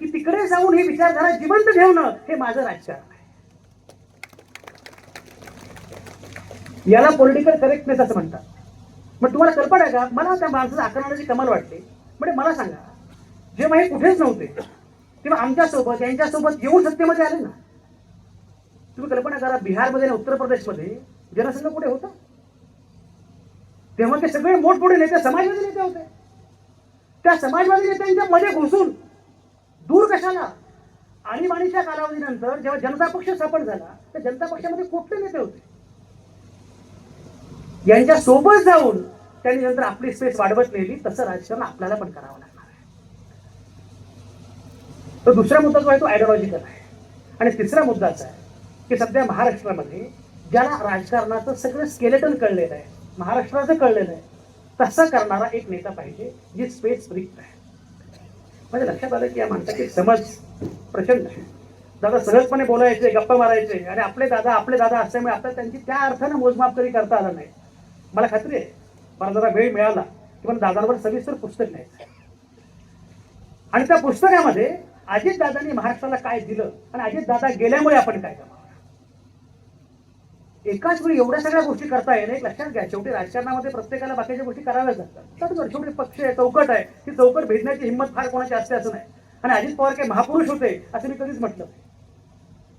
की तिकडे जाऊन ही विचारधारा जिवंत ठेवणं हे माझं राजकारण आहे. याला पॉलिटिकल करेक्टनेस असं म्हणतात. मग तुम्हाला कल्पना आहे का, मला त्या माणसाचं आक्रमणाची कमाल वाटते. म्हणजे मला सांगा, जेव्हा हे कुठेच नव्हते किंवा आमच्यासोबत यांच्यासोबत येऊन सत्तेमध्ये आले ना. तुम्ही कल्पना करा, बिहारमध्ये आणि उत्तर प्रदेशमध्ये जनसंघ कुठे होता? तेव्हा ते सगळे मोठमोठे नेते समाजवादी नेते होते. त्या समाजवादी नेत्यांच्या मध्ये घुसून दूर कशाला? आणीबाणीच्या कालावधीनंतर जेव्हा जनता पक्ष स्थापन झाला, तर जनता पक्षामध्ये कुठले नेते होते? यांच्या सोबत जाऊन त्यांनी नंतर आपली स्पेस वाढवत नेली. तसं राजकारण आपल्याला पण करावं लागणार आहे. तर दुसरा मुद्दा जो आहे तो आयडिओलॉजिकल आहे. आणि तिसरा मुद्दा असा आहे की सध्या महाराष्ट्रामध्ये ज्याला राजकारणाचं सगळं स्केलेटन कळलेलं आहे, महाराष्ट्राचं कळलेलं आहे, तसा करणारा एक नेता पाहिजे जी स्पेस रिक्त आहे. म्हणजे लक्षात आलं की या माणसाची समज प्रचंड आहे. दादा सहजपणे बोलायचे, गप्पा मारायचे आणि आपले दादा असल्यामुळे आता त्यांची त्या अर्थानं मोजमाप तरी करता आलं नाही. मला खात्री आहे मला जरा वेळ मिळाला की मला दादांवर सविस्तर पुस्तक लिहायचं आणि त्या पुस्तकामध्ये अजितदादांनी महाराष्ट्राला काय दिलं आणि अजितदादा गेल्यामुळे आपण काय करावं. एकाच वेळी एवढ्या सगळ्या गोष्टी करता येईल. एक लक्षात घ्या, शेवटी राजकारणामध्ये प्रत्येकाला बाकीच्या गोष्टी कराव्याच लागतात. तर शेवटी पक्ष आहे, चौकट आहे, ती चौकट भेदण्याची हिंमत फार कोणाची असते असं नाही. आणि अजित पवार काही महापुरुष होते असं मी कधीच म्हटलं नाही.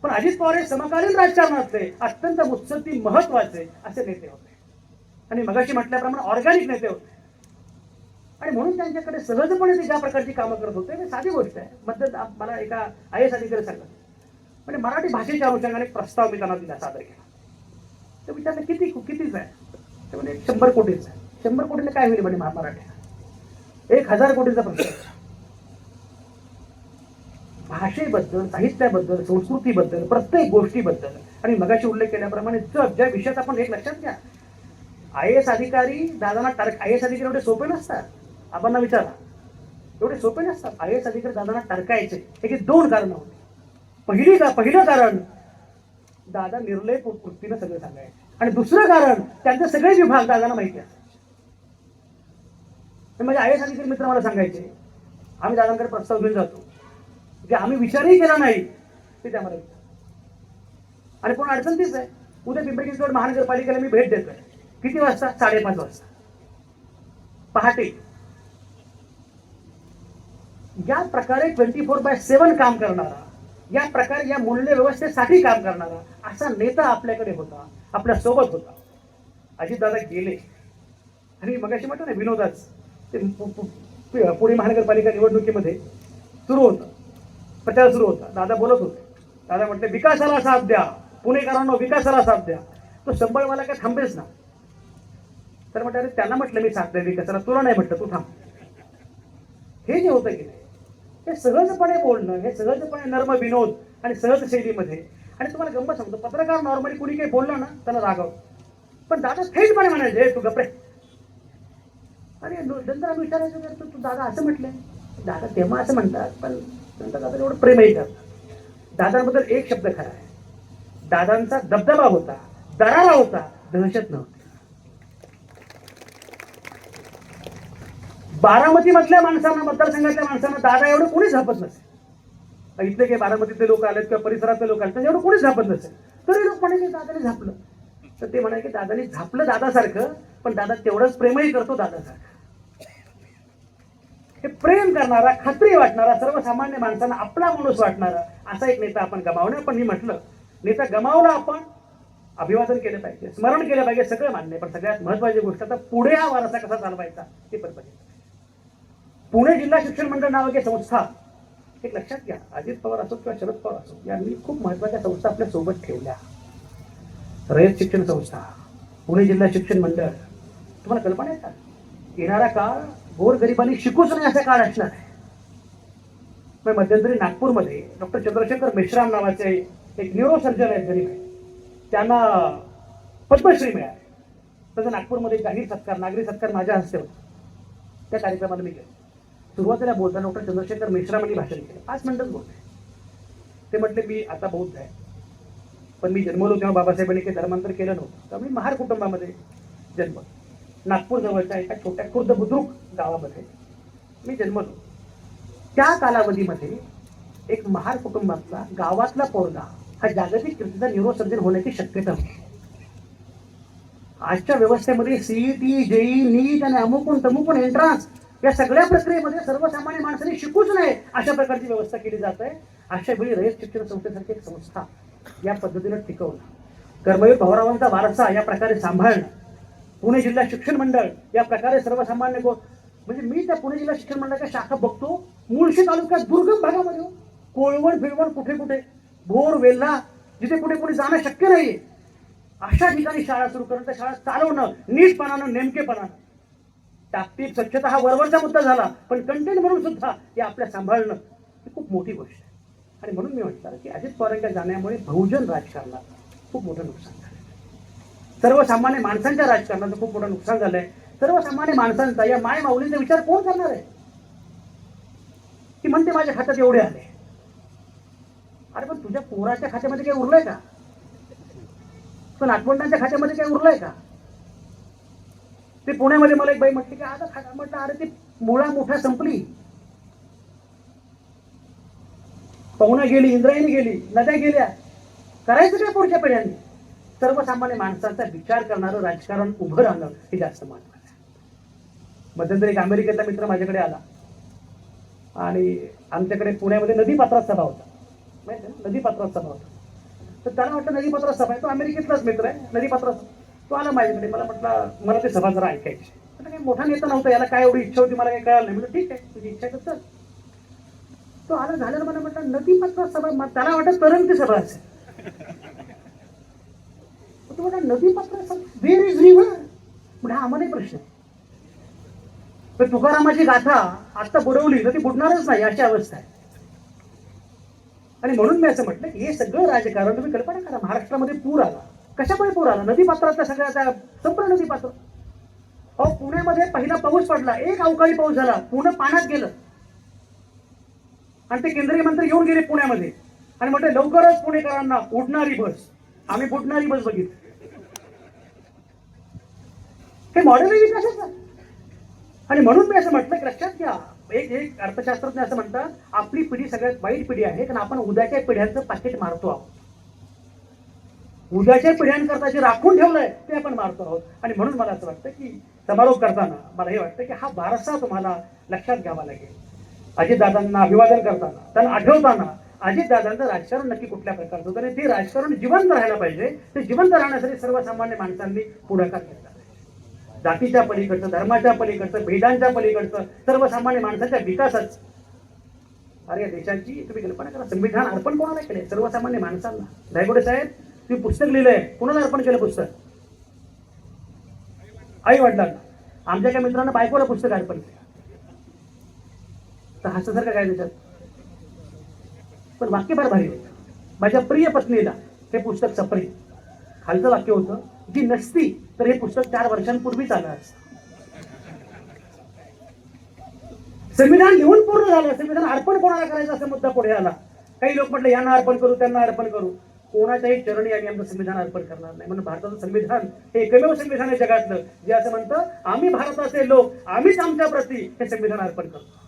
पण अजित पवार हे समकालीन राजकारणातले अत्यंत मुत्सद्दी महत्वाचे असे नेते होते आणि मगाशी म्हटल्याप्रमाणे ऑर्गॅनिक नेते होते. आणि म्हणून त्यांच्याकडे सहजपणे ते ज्या प्रकारची कामं करत होते. साधी गोष्ट आहे. मध्य मला एका IAS अधिकारी सांगत, म्हणजे मराठी भाषेच्या अनुषंगाने एक प्रस्ताव मी त्यांना दिला, सादर केला. ते विचारलं कितीच आहे? ते म्हणजे 100 कोटीचा आहे. 100 कोटीने काय होईल म्हणे मराठी? 1000 कोटीचा प्रस्ताव. भाषेबद्दल, साहित्याबद्दल, संस्कृतीबद्दल, प्रत्येक गोष्टीबद्दल. आणि मगाशी उल्लेख केल्याप्रमाणे ज्या विषयात आपण एक लक्षात घ्या, IAS अधिकारी दादांना IAS अधिकारी एवढे सोपे नसतात. आपण विचारा, एवढे सोपे नसतात. IAS अधिकारी दादांना टरकायचे. त्याची 2 कारणं होती. पहिलं कारण दादा निर्लेप वृत्तीनं सगळं सांगायचे आणि दुसरं कारण त्यांचे सगळे विभाग दादांना माहिती असतात. म्हणजे IAS अधिकारी मित्र मला सांगायचे, आम्ही दादांकडे प्रस्ताव घेऊन जातो, जे आम्ही विचारही केला नाही ते त्या मला विचार. आणि पण अडचण तीच आहे, उद्या पिंपरी चिंचवड महानगरपालिकेला मी भेट देतोय. किती वाजता? 5:30 वाजता पहाटे. या प्रकारे 24/7 काम करणारा, या प्रकारे या मूल्य व्यवस्थेसाठी काम करणारा असा नेता आपल्याकडे होता, आपल्या सोबत होता. अजितदादा गेले आणि मगाशी म्हटलं ना विनोदाच, ते पुणे महानगरपालिका निवडणुकीमध्ये सुरू होतं, प्रचार सुरू होता. दादा बोलत होते. दादा म्हटले विकासाला साथ द्या, पुणेकरांनो विकासाला साथ द्या. तो संबळवाला काय थांबेच ना. तर म्हटलं अरे त्यांना म्हटलं मी साथ द्या विकासाला, तुला नाही म्हटलं, तू थांब. हे जे होतं की नाही, हे सहजपणे बोलणं, हे सहजपणे नर्म विनोद आणि सहज शैलीमध्ये. आणि तुम्हाला गंमत सांगतो, पत्रकार नॉर्मली कुणी काही बोललं ना त्याला रागव, पण दादा थेटपणे म्हणायचे तू गप्रे. आणि नंतर आम्ही विचारायचो तू दादा असं म्हटलंय. दादा तेव्हा असं म्हणतात, पण नंतर दादा एवढं प्रेमही करतात. दादांबद्दल एक शब्द खरा आहे, दादांचा दबदबा होता, दरारा होता, दहशत नव्हती. बारामती मधल्या माणसांना, मतदारसंघातल्या माणसांना दादा एवढं कोणीच झापत नसेल. इथले काही बारामतीतले लोक आलेत किंवा परिसरातले लोक आले एवढं कोणीच झापत नसेल. तरी लोक म्हणाले दादाने झापलं. तर ते म्हणाले की दादाने झापलं दादासारखं, पण दादा तेवढंच प्रेमही करतो दादासारखं. हे प्रेम करणारा, खात्री वाटणारा, सर्वसामान्य माणसांना आपला माणूस वाटणारा असा एक नेता आपण गमावणार. पण मी म्हटलं नेता गमावला, आपण अभिवादन केलं पाहिजे, स्मरण केलं पाहिजे, सगळं मान्य. पण सगळ्यात महत्वाची गोष्ट आता पुढे हा वारसा कसा चालवायचा हे पण पाहिजे. पुणे जिल्हा शिक्षण मंडळ नावाची संस्था, एक लक्षात घ्या, अजित पवार असो किंवा शरद पवार असो, यांनी खूप महत्वाच्या संस्था आपल्या सोबत ठेवल्या. रयत शिक्षण संस्था, पुणे जिल्हा शिक्षण मंडळ. तुम्हाला कल्पना आहे का, येणारा काळ गोरगरिबांनी शिकूच नाही असा काळ असणार आहे. मध्यंतरी नागपूरमध्ये डॉक्टर चंद्रशेखर मेश्राम नावाचे एक न्यूरोसर्जन आहेत गरीब, त्यांना पद्मश्री मिळाली. तसं नागपूरमध्ये जाहीर सत्कार, नागरी सत्कार माझ्या हस्ते होता. त्या कार्यक्रमाला मी गेलो. सुरुवातीला बोलताना डॉक्टर चंद्रशेखर मेश्रामांनी भाषण केलं, 5 मिनिटच बोलले. ते म्हटले मी आता बौद्ध आहे, पण मी जन्मलो तेव्हा बाबासाहेबांनी काही धर्मांतर केलं नव्हतं. तर मी महार कुटुंबामध्ये जन्मलो. नागपूर जवळच्या एका छोट्या खुर्द बुद्रुक गावामध्ये मी जन्मलो. त्या कालावधीमध्ये एक महार कुटुंबातला गावातला पोरगा हा जागतिक कीर्तीचा न्यूरोसर्जन होण्याची शक्यता होती. आजच्या व्यवस्थेमध्ये CET, JEE, नीट आणि अमुकून तमुकून एंट्रान्स या सगळ्या प्रक्रियेमध्ये सर्वसामान्य माणसाने शिकूच नये अशा प्रकारची व्यवस्था केली जात आहे. अशा वेळी रयत शिक्षण संस्थेसारखी एक संस्था या पद्धतीनं टिकवणं, कर्मवीर भाऊरावांचा वारसा या प्रकारे सांभाळणं, पुणे जिल्हा शिक्षण मंडळ या प्रकारे सर्वसामान्य म्हणजे मी त्या पुणे जिल्हा शिक्षण मंडळाच्या शाखा बघतो मुळशी तालुक्यात दुर्गम भागामध्ये, कोळवण फिरवण कुठे कुठे, भोर वेल्हा जिथे कुठे कोणी जाणं शक्य नाहीये अशा ठिकाणी शाळा सुरू करणं, त्या शाळा चालवणं नीटपणानं नेमकेपणानं. टापटीप स्वच्छता हा वरवरचा मुद्दा झाला, पण कंटेंट म्हणून सुद्धा हे आपल्या सांभाळणं ही खूप मोठी गोष्ट आहे. आणि म्हणून मी म्हटलं की अजित पवारांच्या जाण्यामुळे बहुजन राजकारणात खूप मोठं नुकसान झालं, सर्वसामान्य माणसांच्या राजकारणाचं खूप मोठं नुकसान झालंय. सर्वसामान्य माणसांचा या माय माऊलींचा विचार कोण करणार आहे? की म्हणते माझ्या खात्यात एवढे आले. अरे पण तुझ्या पोराच्या खात्यामध्ये काही उरलंय का? पण नातवंडांच्या खात्यामध्ये काही उरलंय का? ते पुण्यामध्ये मला एक बाई म्हटली की आता खाता म्हटलं अरे ती मुळा मोठा संपली, पवना गेली, इंद्रायणी गेली, नद्या गेल्या, करायचं काय पुढच्या पिढ्यांनी? सर्वसामान्य माणसांचा विचार करणारं राजकारण उभं राहणं हे जास्त महत्वाचं आहे. मध्यंतरी एक अमेरिकेतला मित्र माझ्याकडे आला आणि आमच्याकडे पुण्यामध्ये नदीपात्रात सभा होता, माहिती आहे, नदीपात्रात सभा होता. तर त्याला वाटलं नदीपात्रात सभा आहे, तो अमेरिकेतलाच मित्र आहे, नदीपात्रात. तो आला माझ्याकडे, मला म्हटलं मला ते सभा जरा ऐकायची. आता काही मोठा नेता नव्हता, याला काय एवढी इच्छा होती मला काही कळालं नाही. म्हणजे ठीक आहे, तुझी इच्छा कर चल. तो आला, झाल्यावर मला म्हटलं नदीपात्रात सभा, त्याला वाटत तरंगती सभा असेल. तो म्हटला नदीपात्रात वेर इज रिव्हर. म्हणजे हा आम्हालाही प्रश्न आहे. पण तुकारामाची गाथा आता बुडवली तर ती बुडणारच नाही अशी अवस्था आहे. आणि म्हणून मी असं म्हटलं की हे सगळं राजकारण तुम्ही कल्पना करा, महाराष्ट्रामध्ये पूर आला, कशामुळे पूर आला? नदीपात्रातल्या सगळ्या संपूर्ण नदीपात्र. अहो पुण्यामध्ये पहिला पाऊस पडला, एक अवकाळी पाऊस झाला, पुणे पाण्यात गेलं. आणि ते केंद्रीय मंत्री येऊन गेले पुण्यामध्ये आणि म्हटलं लवकरच पुणेकरांना उडणारी बस. आम्ही बुडणारी बस बघितली. हे मॉडेल आहे विकासाचं. आणि म्हणून मी असं म्हटलं की लक्षात घ्या, एक अर्थशास्त्रज्ञ असं म्हणतात आपली पिढी सगळ्यात वाईट पिढी आहे, कारण आपण उद्याच्या पिढ्यांचं पाकिट मारतो आहोत. उद्याच्या पिढ्यांकरता जे राखून ठेवलंय ते आपण मारतो आहोत. आणि म्हणून मला असं वाटतं की समारोप करताना मला हे वाटतं की हा वारसा तुम्हाला लक्षात घ्यावा लागेल. अजितदादांना अभिवादन करताना, त्यांना आठवताना अजितदादांचं राजकारण नक्की कुठल्या प्रकारचं होतं आणि ते राजकारण जिवंत राहायला पाहिजे. ते जिवंत राहण्यासाठी सर्वसामान्य माणसांनी पुढाकार घेतला पाहिजे. जातीच्या पलीकडचं, धर्माच्या पलीकडचं, भेदांच्या पलीकडचं सर्वसामान्य माणसाच्या विकासाच. अरे या देशाची तुम्ही कल्पना करा, संविधान अर्पण कोणाला केलंय? सर्वसामान्य माणसांना. धायगुडे साहेब तुम्ही पुस्तक लिहिलंय, कुणाला अर्पण केलं पुस्तक? आई वडिलांना. आमच्या काही मित्रांना बायकोला पुस्तक अर्पण केलं. तर हसण्यासारखं काय त्याच्यात? पण वाक्य फार भारी होतं. माझ्या प्रिय पत्नीला हे पुस्तक सप्रेम. खालचं वाक्य होतं, जी नसती तर हे पुस्तक 4 वर्षांपूर्वीच आलं असतं. संविधान लिहून पूर्ण झालं, संविधान अर्पण कोणाला करायचं असा मुद्दा पुढे आला. काही लोक म्हटलं यांना अर्पण करू, त्यांना अर्पण करू. कोणाच्याही चरणी आम्ही आमचं संविधान अर्पण करणार नाही. म्हणून भारताचं संविधान हे एकमेव संविधान आहे जगातलं जे असं म्हणतं आम्ही भारताचे लोक, आम्हीच आमच्या प्रती हे संविधान अर्पण करतो.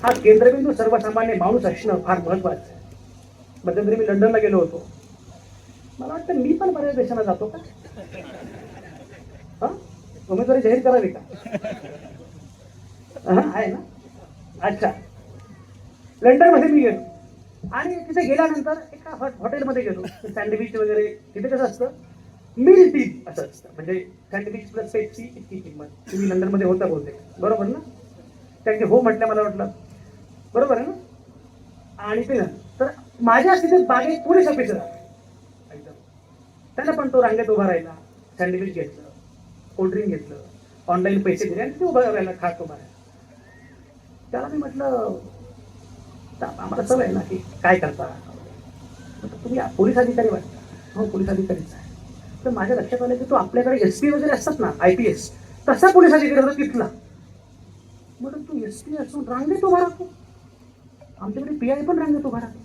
हा केंद्रबिंदू सर्वसामान्य माणूस असणं फार महत्वाचं आहे. मध्यंतरी मी लंडनला गेलो होतो. मला वाटतं मी पण बऱ्याच देशांना जातो का? हा, उमेदवारी जाहीर करावी का? हा आहे ना. अच्छा, लंडनमध्ये मी गेलो आणि तिथे गेल्यानंतर एका हॉटेलमध्ये गेलो. सँडविच वगैरे तिथे कसं असतं, मिल टीप असं असतं, म्हणजे सँडविच प्लस पेप्सी इतकी किंमत. तुम्ही लंडनमध्ये होता बोलते बरोबर ना? त्यांचे हो म्हटलं, मला वाटलं बरोबर आहे ना. आणि ते तर माझ्या स्थितीत बागेत पोलीस ऑफिसर एकदम, त्यांना पण तो रांगेत उभा राहिला, सँडविच घेतलं, कोल्ड्रिंक घेतलं, ऑनलाईन पैसे दिले आणि ते उभा राहिला खात उभा राहिला. त्याला मी म्हटलं आम्हाला सवय आहे ना की काय करता, तुम्ही पोलीस अधिकारी वाटता? हो पोलीस अधिकारीच आहे. तर माझ्या लक्षात आलं की तो आपल्याकडे SP वगैरे असतात ना, IPS, तसा पोलीस अधिकारी होता तिथला. म्हणून तू SP असून रांगेत उभा राहतो? आमच्याकडे PI पण रांगेत उभा राहतो.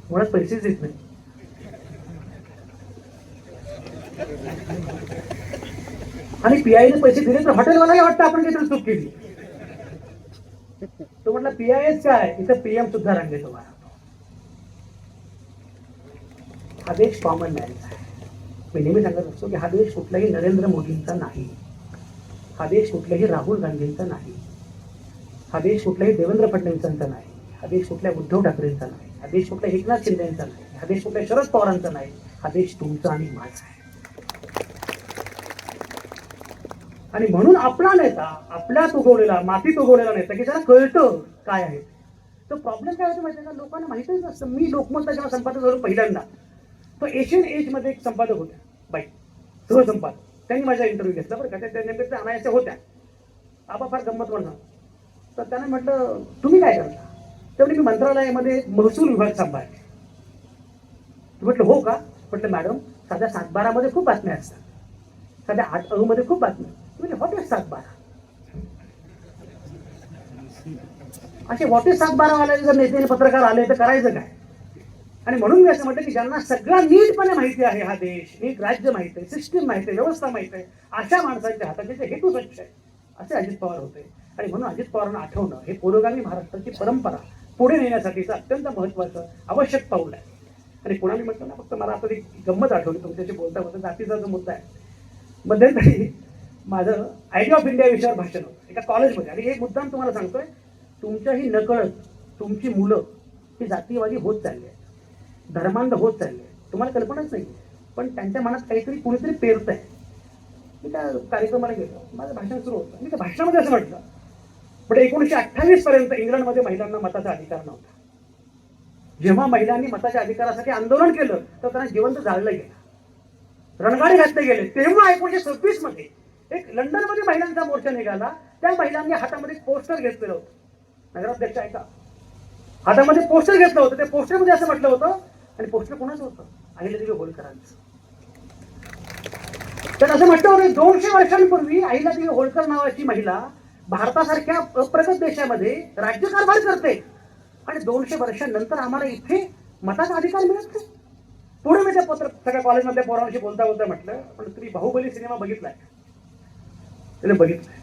मुळात पैसेच देत नाही. आणि PI ने पैसे दिले तर हॉटेलवाल्याला वाटतं आपण काहीतरी चूक केली. तो म्हटलं PIच काय, इथं PM सुद्धा रांगेत उभा राहतो. हा देश कॉमन मॅनचा आहे. मी नेहमी सांगत असतो की हा देश कुठल्याही नरेंद्र मोदींचा नाही, हा देश कुठल्याही राहुल गांधींचा नाही, हा देश कुठल्याही देवेंद्र फडणवीसांचा नाही, हा देश कुठल्या उद्धव ठाकरेंचा नाही, हा देश कुठल्या एकनाथ शिंदेचा नाही, हा देश कुठल्या शरद पवारांचा नाही, हा देश तुमचा आणि माझा आहे. आणि म्हणून आपला नेता, आपल्यात उगवलेला, मातीत उगवलेला नेता की त्याला कळतं काय आहे. तो प्रॉब्लेम काय होतो माहिती आहे का, लोकांना माहितीच नसतं. मी लोकमतचा जेव्हा संपादक झालो पहिल्यांदा, तो एशियन एज मध्ये एक संपादक होत्या बाई, सहसंपादक, त्यांनी माझा इंटरव्ह्यू घेतला बरं का. त्या नेमके आणायच्या होत्या. आबा फार गंमत म्हणणार. तर त्याने म्हटलं तुम्ही काय करता, त्यामुळे मी मंत्रालयामध्ये महसूल विभाग सांभाळते. म्हटलं हो का. म्हटलं मॅडम साध्या 7-12 मध्ये खूप बातम्या असतात, साध्या 8 मध्ये खूप बातम्या. म्हणजे व्हॉट इज 7-12, असे व्हॉट इज 7-12 वाले जर नेते पत्रकार आले तर करायचं काय. आणि म्हणून मी असं म्हटलं की ज्यांना सगळं नीटपणे माहिती आहे, हा देश नीट राज्य माहिती आहे, सिस्टीम माहिती आहे, व्यवस्था माहिती आहे, अशा माणसांच्या हाताचे जे हेतू स्वच्छ आहे असे अजित पवार होते. आणि म्हणून अजित पवारांना आठवणं हे पुरोगामी महाराष्ट्राची परंपरा पुढे नेण्यासाठीचं अत्यंत महत्त्वाचं आवश्यक पाऊल आहे. आणि पुन्हा मी म्हटलं ना, फक्त मला आता एक गंमत आठवली तुमच्याशी बोलता बोलता. जातीचा जो मुद्दा आहे, मध्यंतरी माझं आयडिया ऑफ इंडिया विषयावर भाषण होतं एका कॉलेजमध्ये. आणि एक मुद्दाम तुम्हाला सांगतोय, तुमच्याही नकळत तुमची मुलं ही जातीयवादी होत चालली आहे, धर्मांध होत चालले, तुम्हाला कल्पनाच नाही. पण त्यांच्या मनात काहीतरी कुणीतरी पेरत आहे. मी त्या कार्यक्रमाला गेलो, माझं भाषण सुरू होतं. मी त्या भाषणामध्ये असं म्हटलं, पण 1928 पर्यंत इंग्लंडमध्ये महिलांना मताचा अधिकार नव्हता. जेव्हा महिलांनी मताच्या अधिकारासाठी आंदोलन केलं तर त्यांना जिवंत जाळलं गेलं, रणगाडे घातले गेले. तेव्हा 1926 मध्ये एक लंडनमध्ये महिलांचा मोर्चा निघाला. त्या महिलांनी हातामध्ये पोस्टर घेतलेलं होतं, नगराध्यक्ष ऐका, हातामध्ये पोस्टर घेतलं होतं. त्या पोस्टरमध्ये असं म्हटलं होतं, आणि पोस्टर कोणाचं होतं, अहिल्यादेवी होळकरांचं. तर असं म्हटलं होतं 200 वर्षांपूर्वी अहिल्यादेवी होळकर नावाची महिला भारतासारख्या अप्रगत देशामध्ये राज्यकारभार करते, आणि 200 वर्षांनंतर आम्हाला इथे मताचा अधिकार मिळत नाही. पुढे मी त्या सगळ्या कॉलेजमधल्या पोरांशी बोलता बोलता म्हटलं, पण तुम्ही बाहुबली सिनेमा बघितलाय, त्याने बघितलाय.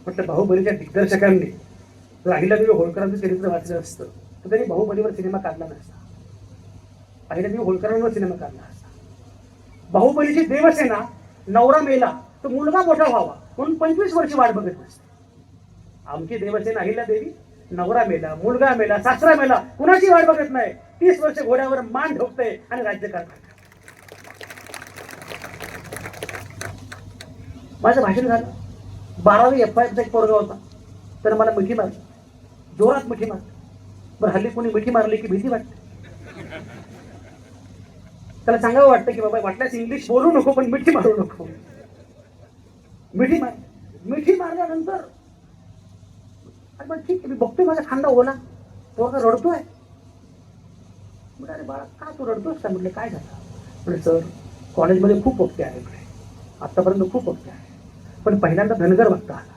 म्हटलं बाहुबलीच्या दिग्दर्शकांनी जर अहिल्यादेवी होळकरांचं चरित्र वाचलं असतं तर त्यांनी बाहुबलीवर सिनेमा काढला नसता, अहिल्यादेवी होळकरांवर सिनेमा काढला असता. बाहुबलीची देवसेना, नवरा मेला तर मुलगा मोठा व्हावा म्हणून 25 वर्ष वाट बघत नसते. आमची देवसेना अहिल्यादेवी, नवरा मेला, मुलगा मेला, सासरा मेला, कुणाची वाट बघत नाही. 30 वर्ष घोड्यावर मान ठोकते आणि राज्य करते. माझं भाषण झालं. 12वी FYचा एक पोरगा होता, तर मला मिठी मारली, जोरात मिठी मारली. बरं, हल्ली कोणी मिठी मारली की भीती वाटते. त्याला सांगावं वाटतं की बाबा वाटल्यास इंग्लिश बोलू नको पण मिठी मारू नको. मिठी मारल्यानंतर ठीक आहे, मी बघतोय माझा खांदा ओला, पोरगा रडतोय. अरे बाळा का तू रडतोस का. म्हटलं काय झालं. म्हणजे सर कॉलेजमध्ये खूप वक्ते आहे, आतापर्यंत खूप वक्ते आहे, पण पहिल्यांदा धनगर वक्ता आला.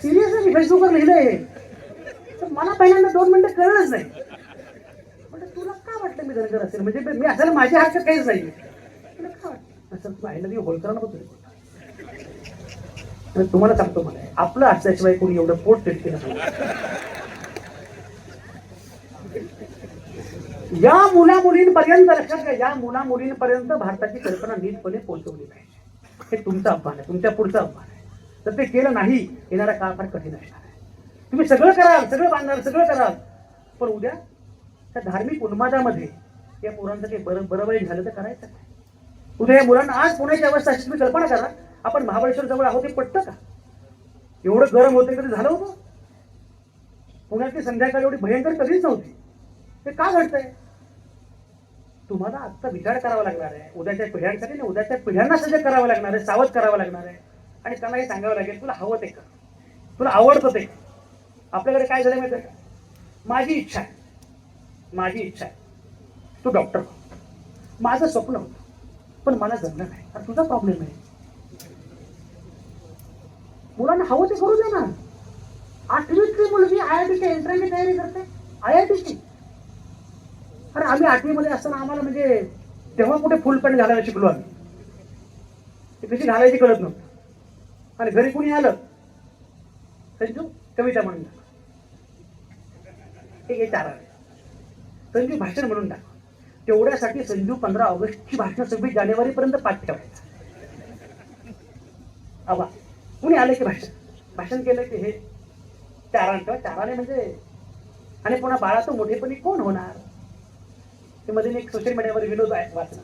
सिरियसली फेसबुकवर लिहिलंय. तर मला पहिल्यांदा 2 मिनिटं कळलंच नाही. म्हणजे तुला का वाटलं मी धनगर असेल, म्हणजे मी असायला माझ्या हातात काहीच नाही. तुला का वाटलं असं, तू अहिल्यादेवी होळकरांना होतो. तुम्हाला सांगतो, मला आपलं असल्याशिवाय कोणी एवढं पोट टेट केलं. या मुला मुलींपर्यंत लक्षात घ्या, या मुला मुलींपर्यंत भारताची कल्पना नीटपणे पोहोचवली पाहिजे. हे तुमचं आव्हान आहे, तुमच्या पुढचं आव्हान आहे. तर ते केलं नाही, येणारा काळ फार कठीण असणार आहे. तुम्ही सगळं कराल, सगळं बांधणार, सगळं कराल, पण उद्या त्या धार्मिक उन्मादामध्ये या मुलांचं काही बरं वाईट झालं तर करायचं काय. उद्या या मुलांना, आज पुण्याची अवस्था अशी, तुम्ही कल्पना करा, आपण महाबळेश्वर जवळ आहोत, हे पटतं का. एवढं गरम होतं कधी झालं होतं. पुण्यातली संध्याकाळ एवढी भयंकर कधीच नव्हती. ते का घडतंय. तुम्हाला आत्ता विचार करावा लागणार आहे, उद्याच्या पिढ्यांसाठी नाही, उद्याच्या पिढ्यांना सजग करावं लागणार आहे, सावध करावं लागणार आहे. आणि त्यांना हे सांगावं लागेल, तुला हवं ते कर, तुला आवडतं ते. आपल्याकडे काय झालं माहिती आहे का, माझी इच्छा आहे तू डॉक्टर हो, माझं स्वप्न होतं पण मला जमलं नाही. आणि तुझा प्रॉब्लेम आहे, मुलांना हवं ते करू दे ना. 8वीतली मुलगी IITच्या एंट्रन्सची तयारी करते, IITची. अरे आम्ही 8वी मध्ये असताना आम्हाला म्हणजे तेव्हा कुठे फुल पॅन्ट घालायला शिकलो आम्ही, ते कशी घालायची कळत नव्हतं. आणि घरी कुणी आलं, संजू कविता म्हणून टाक, हे 4 आले, संजू भाषण म्हणून टाक, तेवढ्यासाठी संजू 15 ऑगस्टची भाषण 26 जानेवारीपर्यंत पाठ ठेवायचं. आबा कुणी आले की भाषण केलं की हे चाराने म्हणजे. आणि पुन्हा बाळा तो मोठेपणी कोण होणार. ते मध्ये एक सोशल मीडियावर विनोद आहे वाचला.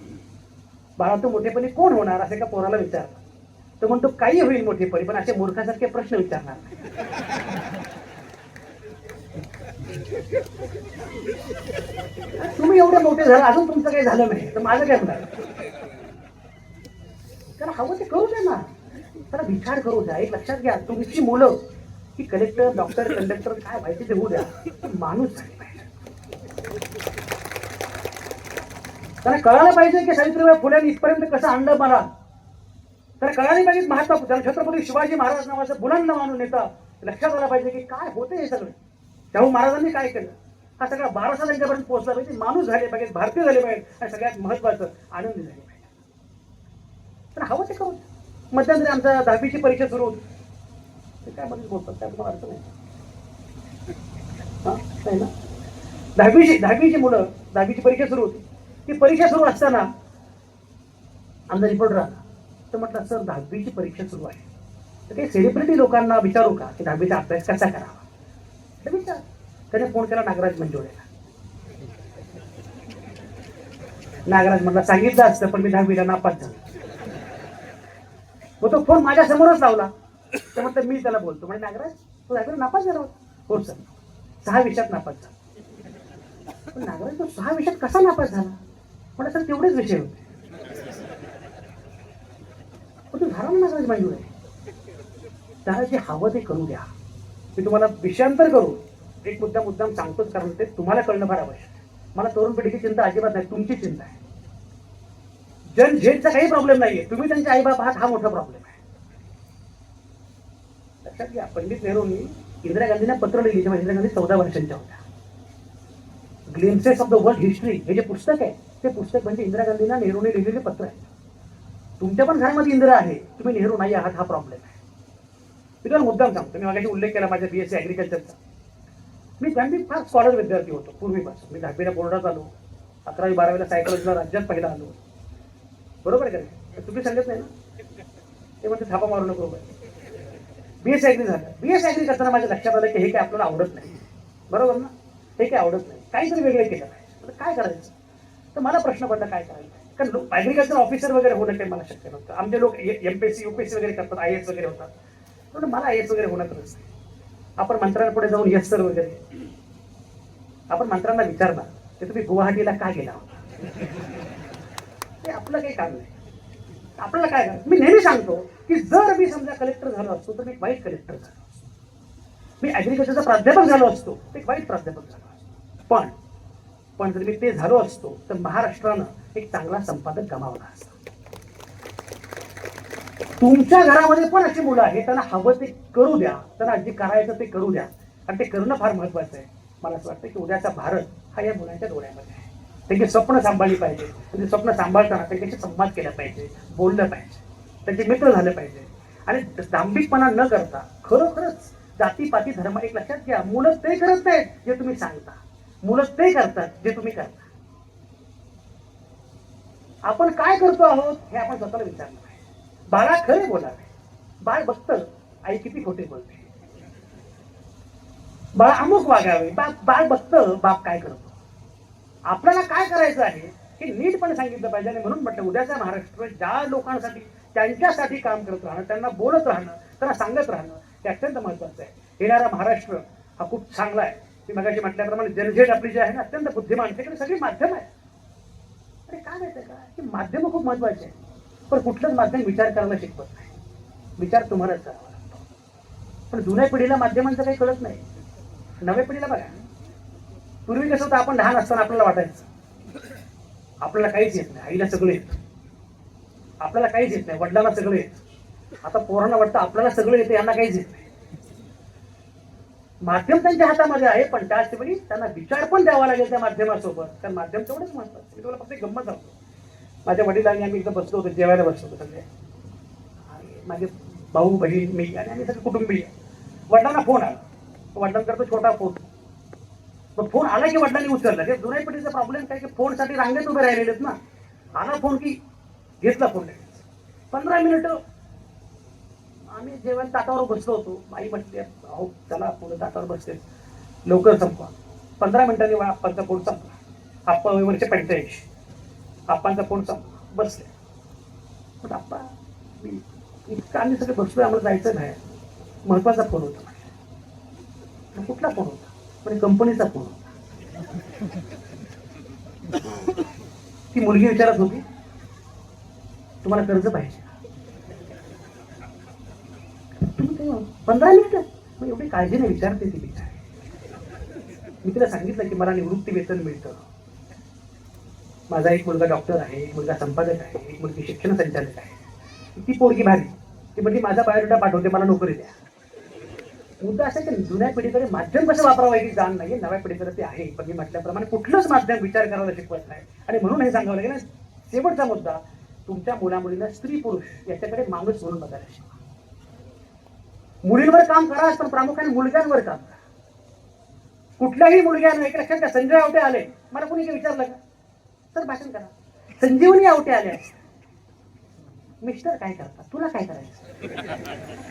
बाळा तो मोठेपणी कोण होणार असे एका पोराला विचारला. तो म्हणतो काही होईल मोठेपणी, पण असे मूर्खासारखे प्रश्न विचारणार नाही. तुम्ही एवढे मोठे झाला अजून तुमचं काही झालं नाही तर माझं काय होणार. त्याला हवं ते करू द्या ना, त्याला विचार करू द्या. एक लक्षात घ्या, तुमची मुलं की कलेक्टर डॉक्टर कंडक्टर काय माहिती ते होऊ द्या, माणूस झाले पाहिजे. त्याला कळायला पाहिजे की सावित्रीबाई फुलेंनी इथपर्यंत कसं आणलं मला. त्याला कळायला पाहिजे महात्मा छत्रपती शिवाजी महाराज नावाचं बुलंद मानून नेता लक्षात आला पाहिजे की काय होते हे सगळं. शाहू महाराजांनी काय केलं हा सगळा 12 त्यांच्यापर्यंत पोहोचला पाहिजे. माणूस झाले पाहिजे, भारतीय झाले पाहिजे, आणि सगळ्यात महत्वाचं आनंदी झाले पाहिजे. तर हवं ते करू. मध्यंतरी आमचा 10वीची परीक्षा सुरू होती. ते काय मध्ये बोलतात त्या तुम्हाला अर्थ नाही ना. 10वीची मुलं 10वीची परीक्षा सुरू होती. ती परीक्षा सुरू असताना आमचा रिपोर्टर आला. तर म्हटलं सर 10वीची परीक्षा सुरू आहे, तर काही सेलिब्रिटी लोकांना विचारू का की 10वीचा अभ्यास कसा करावा. विचार. त्याने फोन केला नागराज मंजुळेला. नागराज म्हटलं सांगितलं असतं पण मी 10वीला नापास झालो. मग तो फोन माझ्या समोरच लावला. तर म्हटलं मी त्याला बोलतो म्हणजे नागराज तू 10वीला नापास झाला होता. हो सर 6 विषयात नापास झाला. पण नागराज तो 6 विषयात कसा नापास झाला. म्हटलं सर तेवढेच विषय होते. पण तू झाला ना नागराज मंजुळे. त्याला जे हवं ते करू द्या. मी तुम्हाला विषयांतर करू एक मुद्दाम सांगतोच, कारण ते तुम्हाला कळणं फार आवश्यक आहे. मला तरुण पिढीची चिंता अजिबात नाही, तुमची चिंता आहे. जनझेडचा काही प्रॉब्लेम नाहीये, तुम्ही त्यांचे आईबाप आहात हा मोठा प्रॉब्लेम आहे. लक्षात घ्या. पंडित नेहरूंनी इंदिरा गांधींना पत्र लिहिली जेव्हा इंदिरा गांधी 14 वर्षांच्या होत्या. Glimpses of the world history हे जे पुस्तक आहे ते पुस्तक म्हणजे इंदिरा गांधींना नेहरूंनी लिहिलेले पत्र आहे. तुमच्या पण घरामध्ये इंदिरा आहे, तुम्ही नेहरू नाही आहात हा प्रॉब्लेम आहे. मी तुम्हाला मुद्दाम सांगतो. मी मागाशी उल्लेख केला माझ्या BSc ॲग्रिकल्चरचा. मी फार स्कॉलर विद्यार्थी होतो पूर्वीपासून. मी 10वीला बोर्डात आलो, 11वी 12वीला सायकोलॉजीला राज्यात पहिला आलो. बरोबर आहे का. तुम्ही सांगत नाही ना ते म्हणते थापा मारू नको. BSc ॲग्री झालं. BSc ॲग्री करताना माझ्या लक्षात आलं की हे काय आपल्याला आवडत नाही. बरोबर ना. हे काय आवडत नाही, काहीतरी वेगळं केलं पाहिजे. काय करायचं. तर मला प्रश्न पडला काय करायचं. कारण ॲग्रिकल्चर ऑफिसर वगैरे होणं काही मला शक्य नव्हतं. आमचे लोक MPSC UPSC वगैरे करतात, IAS वगैरे होतात. म्हणून मला IAS वगैरे होणं गरज नाही. आपण मंत्र्यांपुढे जाऊन यस सर वगैरे आपण मंत्र्यांना विचारणार की तुम्ही गुवाहाटीला का गेला होता. ते आपलं काही काम नाही. आपल्याला काय करायचं. मी नेहमी सांगतो की जर मी समजा कलेक्टर झालो असतो तर मी एक वाईट कलेक्टर झालो असतो. मी ॲग्रिकल्चरचा प्राध्यापक झालो असतो तर एक वाईट प्राध्यापक झालो असतो. पण जर मी ते झालो असतो तर महाराष्ट्रानं एक चांगला संपादक गमावला असता. तुमच्या घरामध्ये पण अशी मुलं आहेत, त्यांना हवं ते करू द्या. त्यांना जे करायचं ते करू द्या. आणि ते करणं फार महत्वाचं आहे. मला असं वाटतं की उद्याचा भारत हा या मुलांच्या डोळ्यामध्ये आहे. त्यांची स्वप्न सांभाळली पाहिजे. त्यांची स्वप्न सांभाळताना त्यांच्याशी संवाद केला पाहिजे, बोललं पाहिजे, त्यांचे मित्र झाले पाहिजे. आणि दांभिकपणा न करता खरोखरच जातीपाती धर्म एक लक्षात घ्या. मुलं ते करत नाहीत जे तुम्ही सांगता, मुलं ते करतात जे तुम्ही करता. आपण काय करतो आहोत हे आपण स्वतःला विचारलं पाहिजे. बाळा खरे बोलावे. बाळ बघतं आई किती खोटे बोलते. बाळा अमुक वागावे. बाळ बघतं बाप काय करतो. आपल्याला काय करायचं आहे हे नीटपणे सांगितलं पाहिजे. आणि म्हणून म्हटलं उद्याचा महाराष्ट्र ज्या लोकांसाठी त्यांच्यासाठी काम करत राहणं, त्यांना बोलत राहणं, त्यांना सांगत राहणं हे अत्यंत महत्वाचं आहे. येणारा महाराष्ट्र हा खूप चांगला आहे. मी मगाशी म्हटल्याप्रमाणे जनझेड आपली जी आहे ना अत्यंत बुद्धिमान, त्याकडे सगळी माध्यम आहे. अरे काय माहिती का की माध्यम खूप महत्वाचे आहे. पण कुठलंच माध्यम विचार करायला शिकवत नाही. विचार तुम्हालाच करावा लागतो. पण जुन्या पिढीला माध्यमांचं काही कळत नाही. नव्या पिढीला बघा. पूर्वी कसं होतं, आपण लहान असताना आपल्याला वाटायचं आपल्याला काहीच येत नाही, आईला सगळं येतं. आपल्याला काहीच येत नाही, वडिलांना सगळं येतं. आता पोरांना वाटतं आपल्याला सगळं येतं, यांना काहीच येत नाही. माध्यम त्यांच्या हातामध्ये आहे, पण त्याच वेळी त्यांना विचार पण द्यावा लागेल त्या माध्यमासोबत. कारण माध्यम तेवढंच महत्वाचं. मी तुम्हाला फक्त एक गंमत सांगतो. माझ्या वडिलांनी आम्ही इथं बसलो होतो, जेवायला बसलो होतो सगळे. आणि माझे भाऊ बहीण मी आणि आम्ही सगळे कुटुंबीय. वडिलांना फोन आला. वडिलांकडे तो छोटा फोन. मग फोन आला की वडिलांनी उचलला. हे जुन्या पिढीचा प्रॉब्लेम काय की फोनसाठी रांगेत उभे राहिलेलेत ना. आला फोन की घेतला फोन लगेच. 15 मिनिटं आम्ही जेवण ताटावर बसलो होतो. आई म्हटली अहो चला पुढे ताटावर बसते लवकर संपवा. 15 मिनिटांनी आप्पांचा फोन संपला. आप्पा वर्ष 85. आप्पांचा फोन संपला. बसले. पण आप्पा इतकं आम्ही सगळे बसलोय, आम्हाला जायचं नाही. महत्वाचा फोन होता. कुठला फोन होता? म्हणजे कंपनीचा फोन होता. ती मुलगी विचारत होती तुम्हाला कर्ज पाहिजे. तुम्ही 15 मिनिटं मग एवढी काळजीने विचारते ती विचार. मी तिला सांगितलं की मला निवृत्ती वेतन मिळतं. माझा एक मुलगा डॉक्टर आहे, एक मुलगा संपादक आहे, एक मुलगी शिक्षण संचालक आहे. ती पोरगी भारी. ती म्हणजे माझा बायोडेटा पाठवते, मला नोकरी द्या. मुद्दा असा की जुन्या पिढीकडे माध्यम कसं वापरावं याची जाण नाही, नव्या पिढीकडे ते आहे. पण मी म्हटल्याप्रमाणे कुठलंच माध्यम विचार करायला शिकवत नाही. आणि म्हणून हे सांगावं लागेल ना, शेवटचा मुद्दा तुमच्या मुलामुलींना स्त्री पुरुष याच्याकडे माणूस म्हणून बघायला शिकवा. मुलींवर काम करा पण प्रामुख्याने मुलग्यांवर काम करा. कुठल्याही मुलग्यानं एक लक्षात घ्या, संजय आवटे आले, मला कोणी काही विचारलं का सर भाषण करा. संजीवनी आवटे आले, मिस्टर काय करतात, तुला काय करायचं,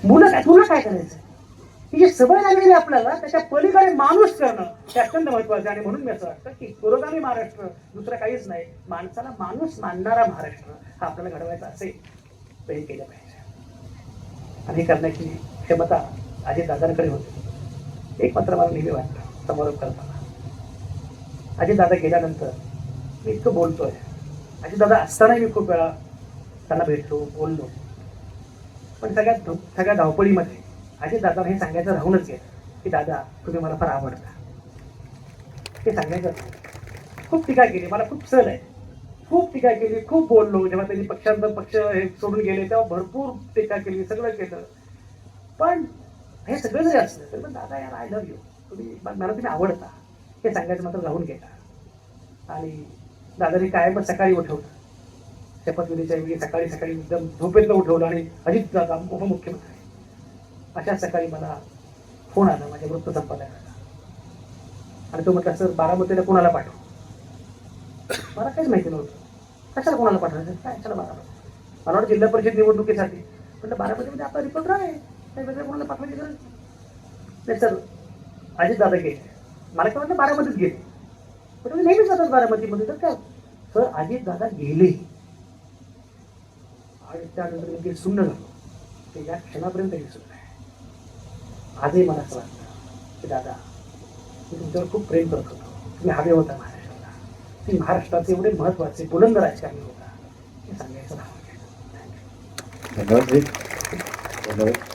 मुलं काय, तुला काय करायचं. ही जी सवय लागलेली आपल्याला त्याच्या पलीकडे माणूस करणं हे अत्यंत महत्वाचं आहे. आणि म्हणून मी असं वाटतं की पुरोगामी महाराष्ट्र दुसरं काहीच नाही, माणसाला माणूस मानणारा महाराष्ट्र हा आपल्याला घडवायचा असेल तर हे केलं पाहिजे. आणि हे करण्याची क्षमता अजितदादांकडे होती. एक मात्र मला नेहमी वाटतं समारोप करताना, अजितदादा गेल्यानंतर मी इतकं बोलतोय. अजितदादा असतानाही मी खूप वेळा त्यांना भेटलो, बोललो. पण सगळ्या धावपळीमध्ये अजितदादा हे सांगायचं राहूनच गेलं की दादा तुम्ही मला फार आवडता. हे सांगायचं खूप टीका केली, मला खूप सल आहे, खूप टीका केली, खूप बोललो. जेव्हा त्यांनी पक्ष हे सोडून गेले तेव्हा भरपूर टीका केली, सगळं केलं. पण हे सगळं जरी असलं तर पण दादा यार आय लव्ह यू, मला तुम्ही आवडता हे सांगायचं मात्र राहून गेला. आणि दादाने कायमच सकाळी उठवलं, शपथविधीच्या वेळी सकाळी एकदम झोपेतलं उठवलं. आणि अजित दादा उपमुख्यमंत्री अशा सकाळी मला फोन आला माझ्या वृत्तसंपादकाचा. आणि तो म्हटला सर बारामतीला कोणाला पाठव. मला काहीच माहिती नव्हतं कशाला कोणाला पाठवायचं, काय चला बारामती. मला वाटतं जिल्हा परिषद निवडणुकीसाठी म्हटलं बारामतीमध्ये आपला रिपोर्टर आहे, काही वेगळ्या कोणाला पाठवायची गरज नाही. सर अजितदादा गेले, मला काय वाटलं बारामतीत गेले, पण तुम्ही नेहमीच जातात बारामतीमध्ये. तर काय सर अजितदादा गेले आणि त्यानंतर मी सुन्न झालो ते या क्षणापर्यंत विसरलो आहे. आजही मला असं वाटतं की दादा मी तुमच्यावर खूप प्रेम करत होतो, तुम्ही हवे होता महाराष्ट्राला, तुम्ही महाराष्ट्राचे एवढे महत्वाचे बुलंद राजकारणी होता हे सांगायचं राहून गेलं. धन्यवाद.